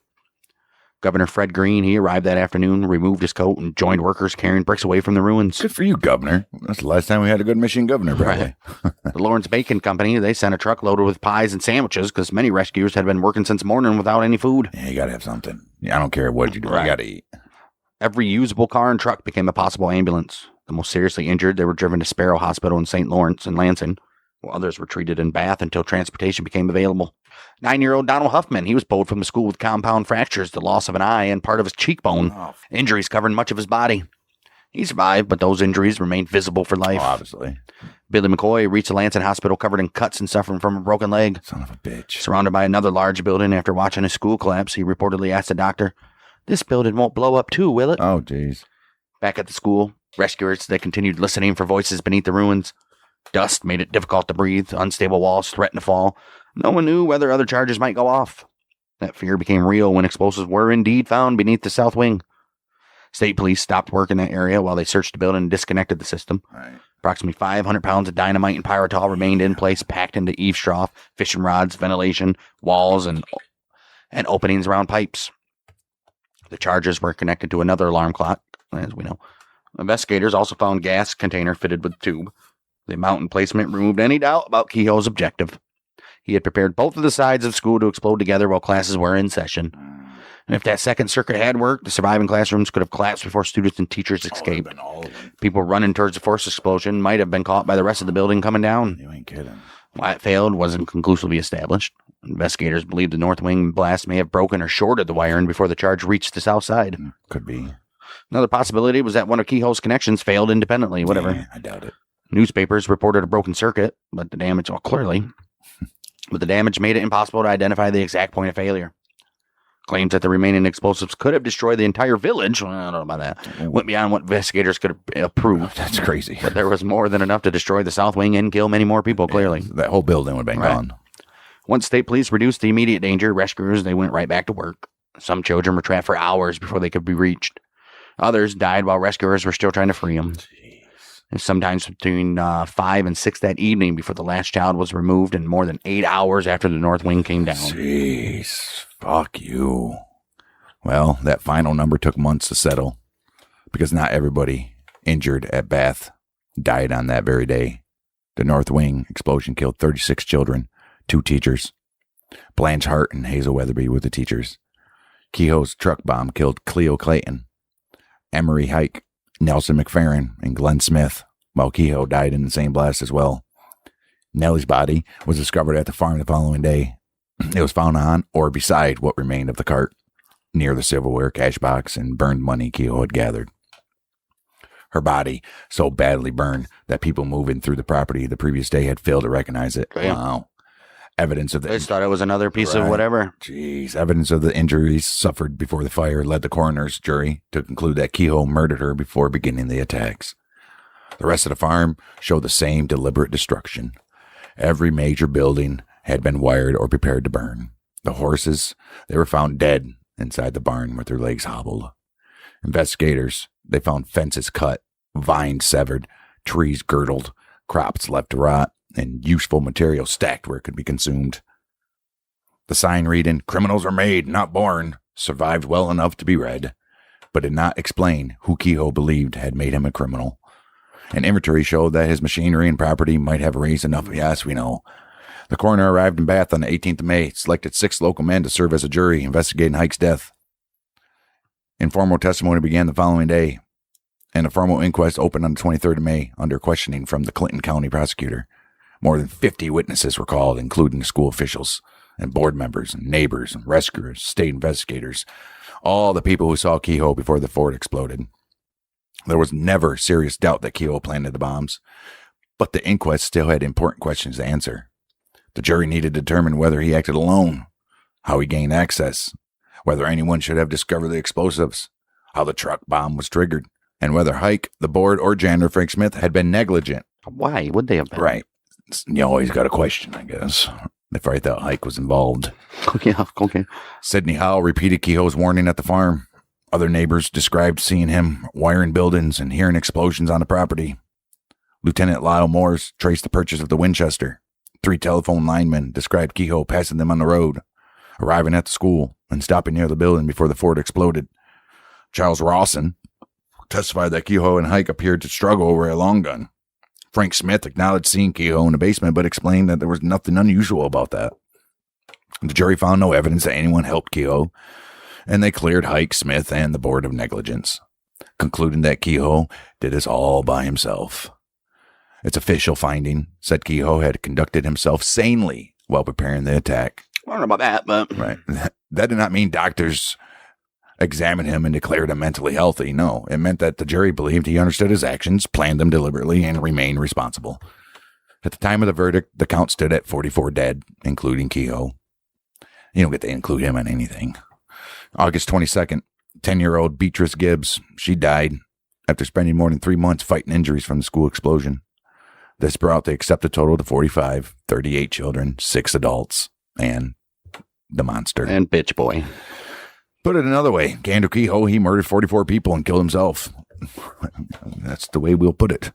A: Governor Fred Green, he arrived that afternoon, removed his coat, and joined workers carrying bricks away from the ruins.
B: Good for you, Governor. That's the last time we had a good Michigan governor, probably.
A: Right. The Lawrence Bacon Company, they sent a truck loaded with pies and sandwiches because many rescuers had been working since morning without any food.
B: Yeah, you got to have something. Yeah, I don't care what you do.
A: Right.
B: You got to eat.
A: Every usable car and truck became a possible ambulance. The most seriously injured, they were driven to Sparrow Hospital in St. Lawrence and Lansing, while others were treated in Bath until transportation became available. 9-year-old Donald Huffman, he was pulled from the school with compound fractures, the loss of an eye, and part of his cheekbone. Injuries covered much of his body. He survived, but those injuries remained visible for life.
B: Obviously.
A: Billy McCoy reached the Lansing Hospital covered in cuts and suffering from a broken leg.
B: Son of a bitch.
A: Surrounded by another large building after watching his school collapse, he reportedly asked the doctor, "This building won't blow up too, will it?"
B: Oh, jeez.
A: Back at the school, rescuers, they continued listening for voices beneath the ruins. Dust made it difficult to breathe. Unstable walls threatened to fall. No one knew whether other charges might go off. That fear became real when explosives were indeed found beneath the south wing. State police stopped work in that area while they searched the building and disconnected the system.
B: Right.
A: Approximately 500 pounds of dynamite and pyrotol remained in place, packed into eaves trough, fishing rods, ventilation, walls, and openings around pipes. The charges were connected to another alarm clock, as we know. Investigators also found gas container fitted with tube. The amount and placement removed any doubt about Kehoe's objective. He had prepared both of the sides of school to explode together while classes were in session. And if that second circuit had worked, the surviving classrooms could have collapsed before students and teachers escaped. People running towards the force explosion might have been caught by the rest of the building coming down.
B: You ain't kidding.
A: Why it failed wasn't conclusively established. Investigators believe the north wing blast may have broken or shorted the wiring before the charge reached the south side.
B: Could be.
A: Another possibility was that one of Kehoe's connections failed independently. Whatever.
B: Yeah, I doubt it.
A: Newspapers reported a broken circuit, but the damage, but the damage made it impossible to identify the exact point of failure. Claims that the remaining explosives could have destroyed the entire village, well, I don't know about that, went beyond what investigators could have approved.
B: That's crazy.
A: But there was more than enough to destroy the south wing and kill many more people, clearly.
B: That whole building would have been gone.
A: Once state police reduced the immediate danger, rescuers, they went right back to work. Some children were trapped for hours before they could be reached. Others died while rescuers were still trying to free them. And sometimes between 5 and 6 that evening before the last child was removed and more than 8 hours after the north wing came down.
B: Jeez. Fuck you. Well, that final number took months to settle because not everybody injured at Bath died on that very day. The north wing explosion killed 36 children, 2 teachers. Blanche Hart and Hazel Weatherby were the teachers. Kehoe's truck bomb killed Cleo Clayton, Emery Hike, Nelson McFerrin, and Glenn Smith, while Kehoe died in the same blast as well. Nellie's body was discovered at the farm the following day. It was found on or beside what remained of the cart, near the silverware cash box and burned money Kehoe had gathered. Her body so badly burned that people moving through the property the previous day had failed to recognize it.
A: Damn.
B: Wow. Evidence of the...
A: They just thought it was another piece of whatever.
B: Jeez. Evidence of the injuries suffered before the fire led the coroner's jury to conclude that Kehoe murdered her before beginning the attacks. The rest of the farm showed the same deliberate destruction. Every major building had been wired or prepared to burn. The horses, they were found dead inside the barn with their legs hobbled. Investigators, they found fences cut, vines severed, trees girdled, crops left to rot, and useful material stacked where it could be consumed. The sign reading, "Criminals are made, not born," survived well enough to be read, but did not explain who Kehoe believed had made him a criminal. An inventory showed that his machinery and property might have raised enough. Yes, we know. The coroner arrived in Bath on the 18th of May, selected 6 local men to serve as a jury investigating Hike's death. Informal testimony began the following day, and a formal inquest opened on the 23rd of May under questioning from the Clinton County prosecutor. More than 50 witnesses were called, including school officials and board members and neighbors and rescuers, state investigators, all the people who saw Kehoe before the fort exploded. There was never serious doubt that Kehoe planted the bombs, but the inquest still had important questions to answer. The jury needed to determine whether he acted alone, how he gained access, whether anyone should have discovered the explosives, how the truck bomb was triggered, and whether Hike, the board, or janitor Frank Smith had been negligent.
A: Why would they have been?
B: Right. You always got a question, I guess. They probably thought Hike was involved.
A: Yeah, okay.
B: Sidney Howell repeated Kehoe's warning at the farm. Other neighbors described seeing him wiring buildings and hearing explosions on the property. Lieutenant Lyle Morse traced the purchase of the Winchester. 3 telephone linemen described Kehoe passing them on the road, arriving at the school, and stopping near the building before the fort exploded. Charles Rawson testified that Kehoe and Hike appeared to struggle over a long gun. Frank Smith acknowledged seeing Kehoe in the basement, but explained that there was nothing unusual about that. The jury found no evidence that anyone helped Kehoe, and they cleared Hike, Smith, and the board of negligence, concluding that Kehoe did this all by himself. Its official finding said Kehoe had conducted himself sanely while preparing the attack.
A: I don't know about that, but...
B: Right. That did not mean doctors examined him and declared him mentally healthy. No, it meant that the jury believed he understood his actions, planned them deliberately, and remained responsible. At the time of the verdict, the count stood at 44 dead, including Kehoe. You don't get to include him on anything. August 22nd, 10-year-old Beatrice Gibbs, she died after spending more than 3 months fighting injuries from the school explosion. This brought the accepted total to 45, 38 children, 6 adults, and the monster.
A: And bitch boy.
B: Put it another way, Gander Kehoe, he murdered 44 people and killed himself. That's the way we'll put it.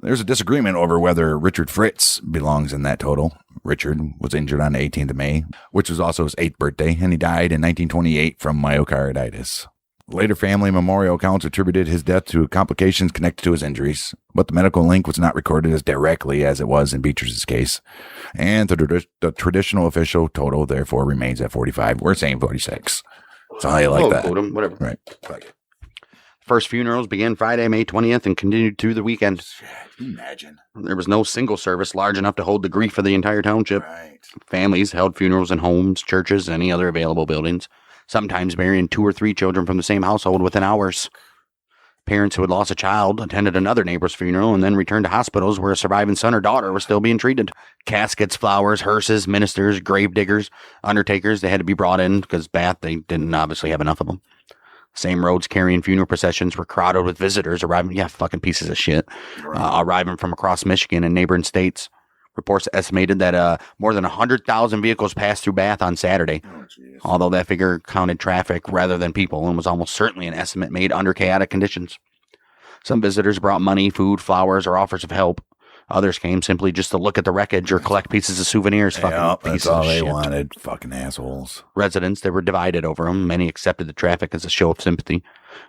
B: There's a disagreement over whether Richard Fritz belongs in that total. Richard was injured on the 18th of May, which was also his 8th birthday, and he died in 1928 from myocarditis. Later family memorial accounts attributed his death to complications connected to his injuries, but the medical link was not recorded as directly as it was in Beatrice's case, and the traditional official total therefore remains at 45. We're saying 46. So how you like that?
A: Whatever.
B: Right.
A: First funerals began Friday, May 20th and continued through the weekend.
B: Can you imagine?
A: There was no single service large enough to hold the grief of the entire township.
B: Right.
A: Families held funerals in homes, churches, and any other available buildings, sometimes burying 2 or 3 children from the same household within hours. Parents who had lost a child attended another neighbor's funeral and then returned to hospitals where a surviving son or daughter was still being treated. Caskets, flowers, hearses, ministers, grave diggers, undertakers, they had to be brought in because Bath, they didn't obviously have enough of them. Same roads carrying funeral processions were crowded with visitors arriving, fucking pieces of shit, arriving from across Michigan and neighboring states. Reports estimated that more than 100,000 vehicles passed through Bath on Saturday, although that figure counted traffic rather than people and was almost certainly an estimate made under chaotic conditions. Some visitors brought money, food, flowers, or offers of help. Others came simply just to look at the wreckage or collect pieces of souvenirs.
B: That's all they wanted. Fucking assholes.
A: Residents, they were divided over them. Many accepted the traffic as a show of sympathy.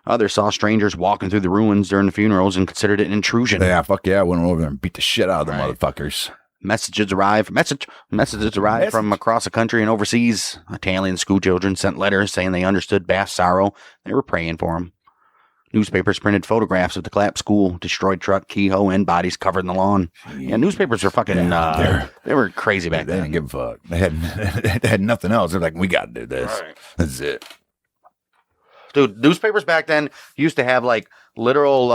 A: Others saw strangers walking through the ruins during the funerals and considered it an intrusion.
B: Yeah, fuck yeah. I went over there and beat the shit out of the motherfuckers.
A: Messages arrived from across the country and overseas. Italian schoolchildren sent letters saying they understood Bath's sorrow. They were praying for him. Newspapers printed photographs of the collapsed school, destroyed truck, keyhole, and bodies covered in the lawn. Yeah, newspapers were fucking, they were crazy back then.
B: They didn't give a fuck. They had nothing else. They're like, we got to do this. Right. That's it.
A: Dude, newspapers back then used to have like literal,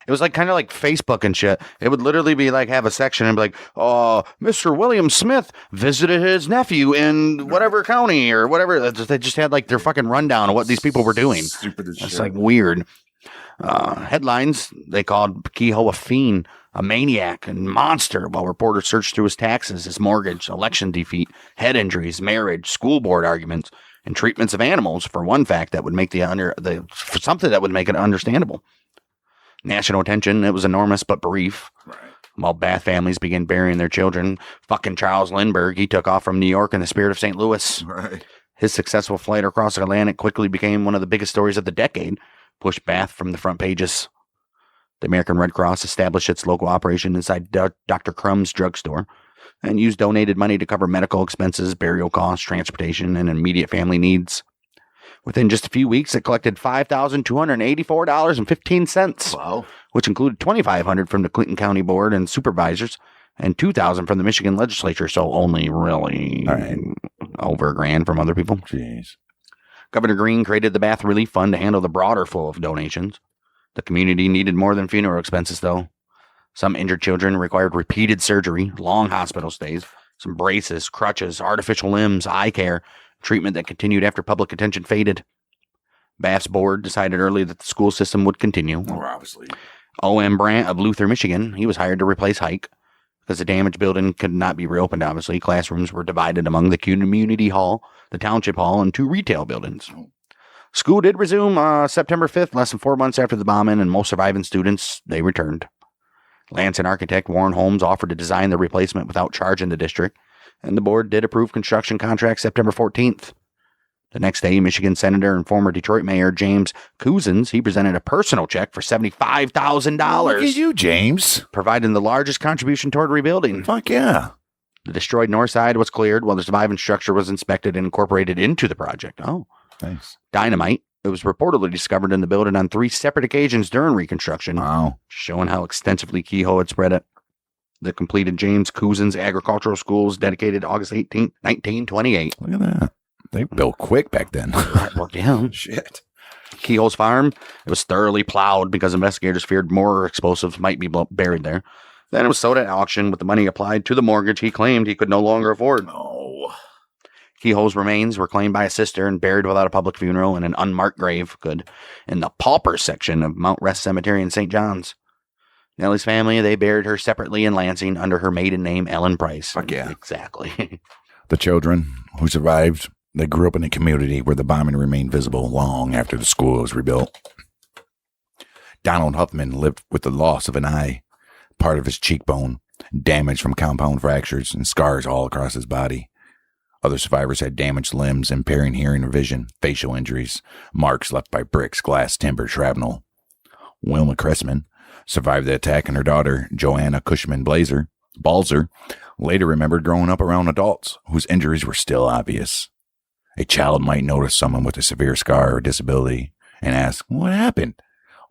A: it was like kind of like Facebook and shit. It would literally be like, have a section and be like, Mr. William Smith visited his nephew in whatever county or whatever. They just had like their fucking rundown of what these people were doing. It's like weird. Headlines, they called Kehoe a fiend, a maniac, and monster, while reporters searched through his taxes, his mortgage, election defeat, head injuries, marriage, school board arguments, and treatments of animals for one fact that would make for something that would make it understandable. National attention, it was enormous but brief. Right. While Bath families began burying their children, fucking Charles Lindbergh, he took off from New York in the spirit of St. Louis.
B: Right.
A: His successful flight across the Atlantic quickly became one of the biggest stories of the decade, pushed Bath from the front pages. The American Red Cross established its local operation inside Dr. Crumb's drugstore and used donated money to cover medical expenses, burial costs, transportation, and immediate family needs. Within just a few weeks, it collected $5,284.15.
B: Wow.
A: Which included $2,500 from the Clinton County Board and Supervisors and $2,000 from the Michigan Legislature, so only really over $1,000 from other people.
B: Jeez.
A: Governor Green created the Bath Relief Fund to handle the broader flow of donations. The community needed more than funeral expenses, though. Some injured children required repeated surgery, long hospital stays, some braces, crutches, artificial limbs, eye care, treatment that continued after public attention faded. Bath's board decided early that the school system would continue.
B: Obviously.
A: O.M. Brandt of Luther, Michigan, he was hired to replace Hike. Because the damaged building could not be reopened, obviously. Classrooms were divided among the community hall, the township hall, and 2 retail buildings. School did resume September 5th, less than 4 months after the bombing, and most surviving students, they returned. Lansing architect Warren Holmes offered to design the replacement without charging the district, and the board did approve construction contract September 14th. The next day, Michigan Senator and former Detroit Mayor James Couzens, he presented a personal check for $75,000.
B: Look at you, James.
A: Providing the largest contribution toward rebuilding.
B: Fuck yeah.
A: The destroyed north side was cleared while the surviving structure was inspected and incorporated into the project. Oh.
B: Thanks.
A: Dynamite. It was reportedly discovered in the building on 3 separate occasions during reconstruction.
B: Wow.
A: Showing how extensively Kehoe had spread it. The completed James Couzens Agricultural Schools dedicated August 18, 1928.
B: Look at that. They built quick back then.
A: Well, yeah.
B: Shit.
A: Kehoe's farm, it was thoroughly plowed because investigators feared more explosives might be buried there. Then it was sold at auction with the money applied to the mortgage he claimed he could no longer afford.
B: No.
A: Kehoe's remains were claimed by a sister and buried without a public funeral in an unmarked grave, in the pauper section of Mount Rest Cemetery in St. John's. Nellie's family, they buried her separately in Lansing under her maiden name, Ellen Price.
B: Fuck yeah.
A: Exactly.
B: The children who survived, they grew up in a community where the bombing remained visible long after the school was rebuilt. Donald Huffman lived with the loss of an eye. part of his cheekbone, damage from compound fractures, and scars all across his body. Other survivors had damaged limbs, impairing hearing or vision, facial injuries, marks left by bricks, glass, timber, shrapnel. Wilma Cressman survived the attack, and her daughter, Joanna Cushman Balzer, later remembered growing up around adults whose injuries were still obvious. A child might notice someone with a severe scar or disability and ask, "What happened?"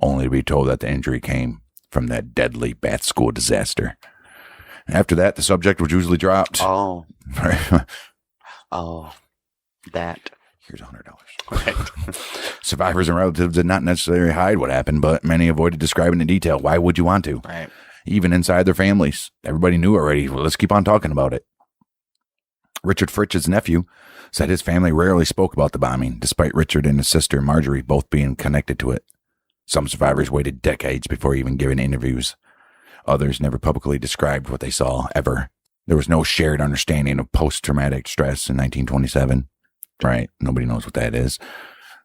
B: only to be told that the injury came from that deadly Bath school disaster. After that, the subject was usually dropped.
C: Oh. Oh. That.
B: Here's $100.
C: Right.
B: Survivors and relatives did not necessarily hide what happened, but many avoided describing in detail. Why would you want to?
C: Right.
B: Even inside their families. Everybody knew already. Well, let's keep on talking about it. Richard Fritch's nephew said his family rarely spoke about the bombing, despite Richard and his sister Marjorie both being connected to it. Some survivors waited decades before even giving interviews. Others never publicly described what they saw, ever. There was no shared understanding of post-traumatic stress in 1927. Right? Nobody knows what that is.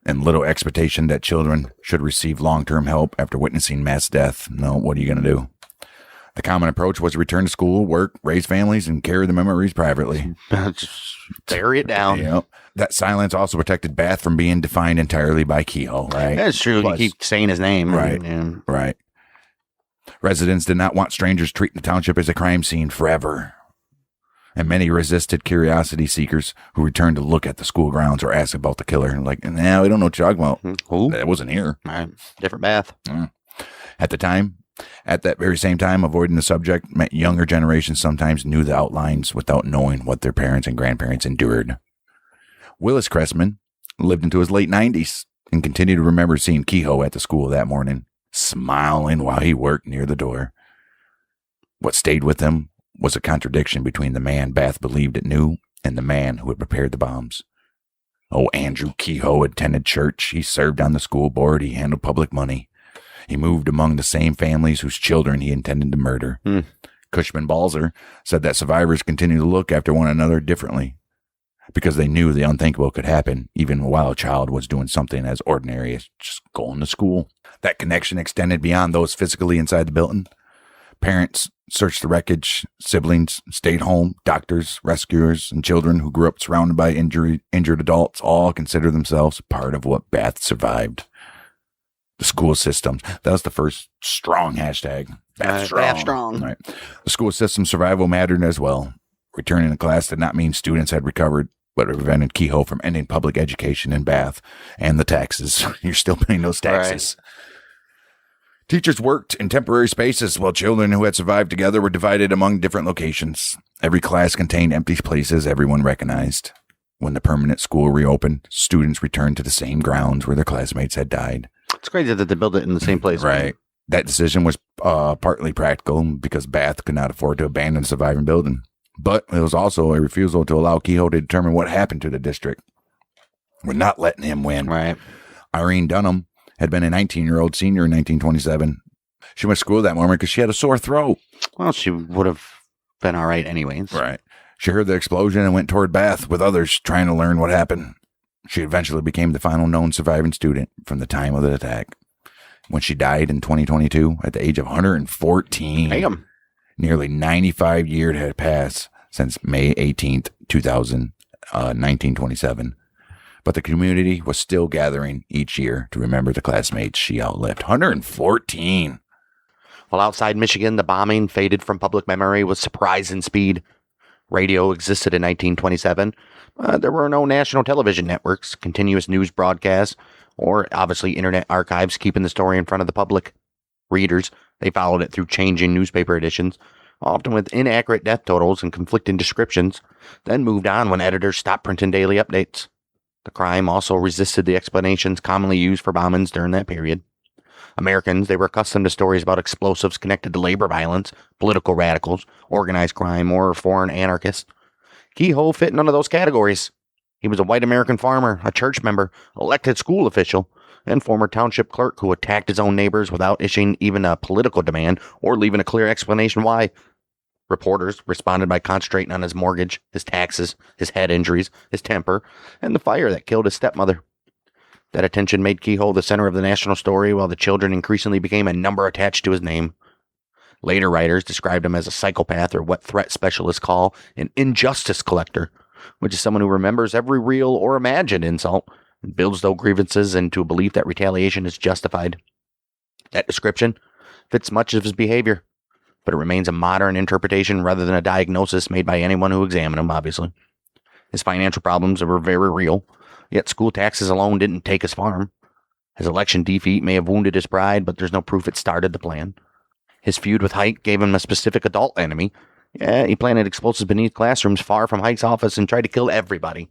B: And little expectation that children should receive long-term help after witnessing mass death. No, what are you going to do? The common approach was to return to school, work, raise families, and carry the memories privately.
C: Just bury it down.
B: Yep. That silence also protected Bath from being defined entirely by Kehoe, right?
C: That's true.
B: Plus,
C: you keep saying his name.
B: Right.
C: And,
B: right. Residents did not want strangers treating the township as a crime scene forever. And many resisted curiosity seekers who returned to look at the school grounds or ask about the killer. Like, nah, we don't know what you're talking about.
C: Who?
B: That wasn't here.
C: Right. Different Bath.
B: At that very same time, avoiding the subject meant younger generations sometimes knew the outlines without knowing what their parents and grandparents endured. Willis Cressman lived into his late 90s and continued to remember seeing Kehoe at the school that morning, smiling while he worked near the door. What stayed with him was a contradiction between the man Bath believed it knew and the man who had prepared the bombs. Oh, Andrew Kehoe attended church. He served on the school board. He handled public money. He moved among the same families whose children he intended to murder. Cushman Balzer said that survivors continued to look after one another differently because they knew the unthinkable could happen even while a child was doing something as ordinary as just going to school. That connection extended beyond those physically inside the building. Parents searched the wreckage, siblings stayed home, doctors, rescuers, and children who grew up surrounded by injured adults all considered themselves part of what Bath survived. The school systems. That was the first strong hashtag. Bath strong.
C: Bath strong.
B: Right. The school system survival mattered as well. Returning to class did not mean students had recovered, but it prevented Kehoe from ending public education in Bath and the taxes. You're still paying those taxes. Right. Teachers worked in temporary spaces while children who had survived together were divided among different locations. Every class contained empty places everyone recognized. When the permanent school reopened, students returned to the same grounds where their classmates had died.
C: It's crazy that they built it in the same place.
B: Right. That decision was partly practical because Bath could not afford to abandon the surviving building. But it was also a refusal to allow Kehoe to determine what happened to the district. We're not letting him win.
C: Right.
B: Irene Dunham had been a 19-year-old senior in 1927. She went to school that morning because she had a sore throat.
C: Well, she would have been all right anyways.
B: Right. She heard the explosion and went toward Bath with others trying to learn what happened. She eventually became the final known surviving student from the time of the attack. When she died in 2022 at the age of 114,
C: Damn.
B: Nearly 95 years had passed since May 18th, 1927. But the community was still gathering each year to remember the classmates she outlived. 114.
C: While outside Michigan, the bombing faded from public memory with surprising speed. Radio existed in 1927. There were no national television networks, continuous news broadcasts, or obviously internet archives keeping the story in front of the public. Readers, they followed it through changing newspaper editions, often with inaccurate death totals and conflicting descriptions, then moved on when editors stopped printing daily updates. The crime also resisted the explanations commonly used for bombings during that period. Americans, they were accustomed to stories about explosives connected to labor violence, political radicals, organized crime, or foreign anarchists. Kehoe fit none of those categories. He was a white American farmer, a church member, elected school official, and former township clerk who attacked his own neighbors without issuing even a political demand or leaving a clear explanation why. Reporters responded by concentrating on his mortgage, his taxes, his head injuries, his temper, and the fire that killed his stepmother. That attention made Kehoe the center of the national story, while the children increasingly became a number attached to his name. Later writers described him as a psychopath, or what threat specialists call an injustice collector, which is someone who remembers every real or imagined insult and builds those grievances into a belief that retaliation is justified. That description fits much of his behavior, but it remains a modern interpretation rather than a diagnosis made by anyone who examined him, obviously. His financial problems were very real, yet school taxes alone didn't take his farm. His election defeat may have wounded his pride, but there's no proof it started the plan. His feud with Hike gave him a specific adult enemy. Yeah, he planted explosives beneath classrooms far from Hike's office and tried to kill everybody.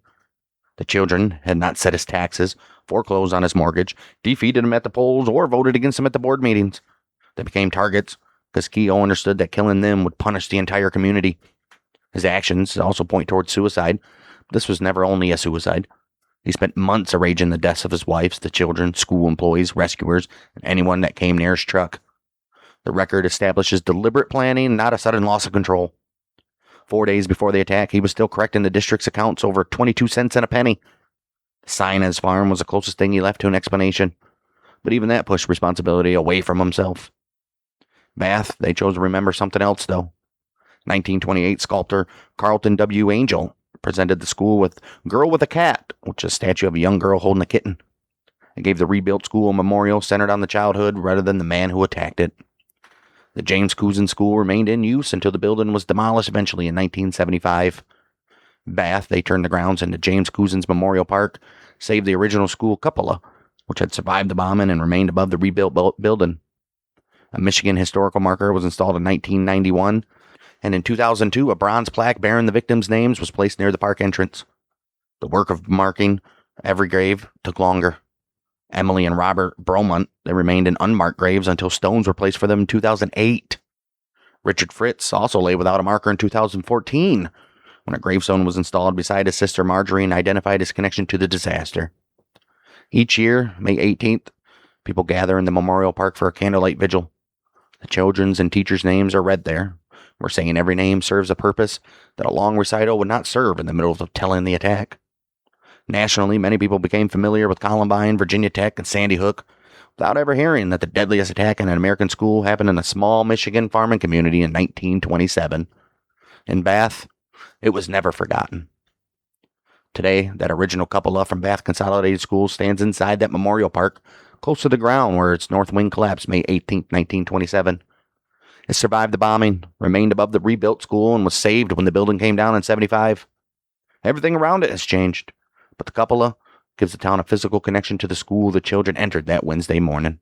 C: The children had not set his taxes, foreclosed on his mortgage, defeated him at the polls, or voted against him at the board meetings. They became targets because Kehoe understood that killing them would punish the entire community. His actions also point towards suicide. This was never only a suicide. He spent months arranging the deaths of his wives, the children, school employees, rescuers, and anyone that came near his truck. The record establishes deliberate planning, not a sudden loss of control. 4 days before the attack, he was still correcting the district's accounts over 22 cents and a penny. The sign at his farm was the closest thing he left to an explanation, but even that pushed responsibility away from himself. Bath, they chose to remember something else, though. 1928 sculptor Carlton W. Angel presented the school with Girl with a Cat, which is a statue of a young girl holding a kitten. It gave the rebuilt school a memorial centered on the childhood rather than the man who attacked it. The James Cousin School remained in use until the building was demolished eventually in 1975. Bath, they turned the grounds into James Cousin's Memorial Park, saved the original school cupola, which had survived the bombing and remained above the rebuilt building. A Michigan historical marker was installed in 1991, and in 2002, a bronze plaque bearing the victims' names was placed near the park entrance. The work of marking every grave took longer. Emily and Robert Bromont, they remained in unmarked graves until stones were placed for them in 2008. Richard Fritz also lay without a marker in 2014, when a gravestone was installed beside his sister Marjorie and identified his connection to the disaster. Each year, May 18th, people gather in the Memorial Park for a candlelight vigil. The children's and teachers' names are read there. We're saying every name serves a purpose that a long recital would not serve in the middle of telling the attack. Nationally, many people became familiar with Columbine, Virginia Tech, and Sandy Hook without ever hearing that the deadliest attack in an American school happened in a small Michigan farming community in 1927. In Bath, it was never forgotten. Today, that original cupola from Bath Consolidated Schools stands inside that memorial park, close to the ground where its north wing collapsed May 18, 1927. It survived the bombing, remained above the rebuilt school, and was saved when the building came down in 75. Everything around it has changed, but the cupola gives the town a physical connection to the school the children entered that Wednesday morning.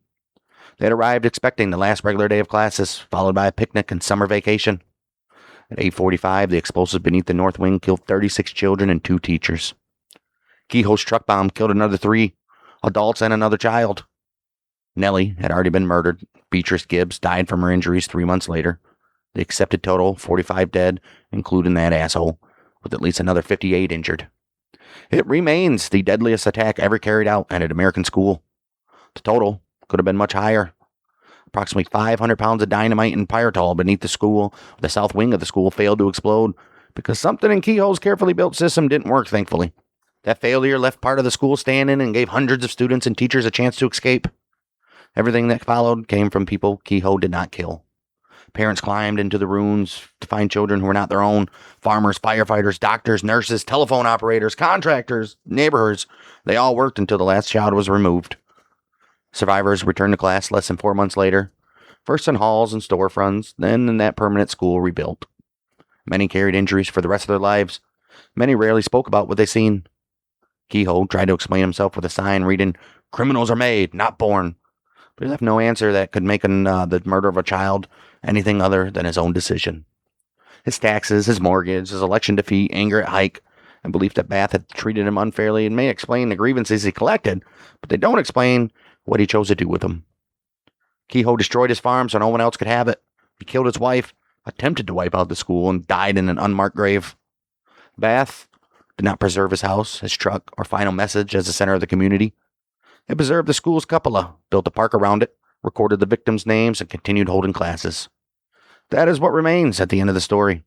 C: They had arrived expecting the last regular day of classes, followed by a picnic and summer vacation. At 8:45, the explosives beneath the north wing killed 36 children and 2 teachers. Kehoe's truck bomb killed another 3 adults and another child. Nellie had already been murdered. Beatrice Gibbs died from her injuries 3 months later. The accepted total, 45 dead, including that asshole, with at least another 58 injured. It remains the deadliest attack ever carried out at an American school. The total could have been much higher. Approximately 500 pounds of dynamite and pyretol beneath the school. The south wing of the school failed to explode because something in Kehoe's carefully built system didn't work, thankfully. That failure left part of the school standing and gave hundreds of students and teachers a chance to escape. Everything that followed came from people Kehoe did not kill. Parents climbed into the ruins to find children who were not their own. Farmers, firefighters, doctors, nurses, telephone operators, contractors, neighbors. They all worked until the last child was removed. Survivors returned to class less than 4 months later, first in halls and storefronts, then in that permanent school rebuilt. Many carried injuries for the rest of their lives. Many rarely spoke about what they seen. Kehoe tried to explain himself with a sign reading, "Criminals are made, not born." But he left no answer that could make the murder of a child anything other than his own decision. His taxes, his mortgage, his election defeat, anger at Hike, and belief that Bath had treated him unfairly and may explain the grievances he collected, but they don't explain what he chose to do with them. Kehoe destroyed his farm so no one else could have it. He killed his wife, attempted to wipe out the school, and died in an unmarked grave. Bath did not preserve his house, his truck, or final message as the center of the community. It preserved the school's cupola, built a park around it, recorded the victims' names, and continued holding classes. That is what remains at the end of the story.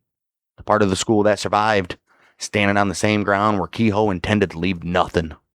C: The part of the school that survived, standing on the same ground where Kehoe intended to leave nothing.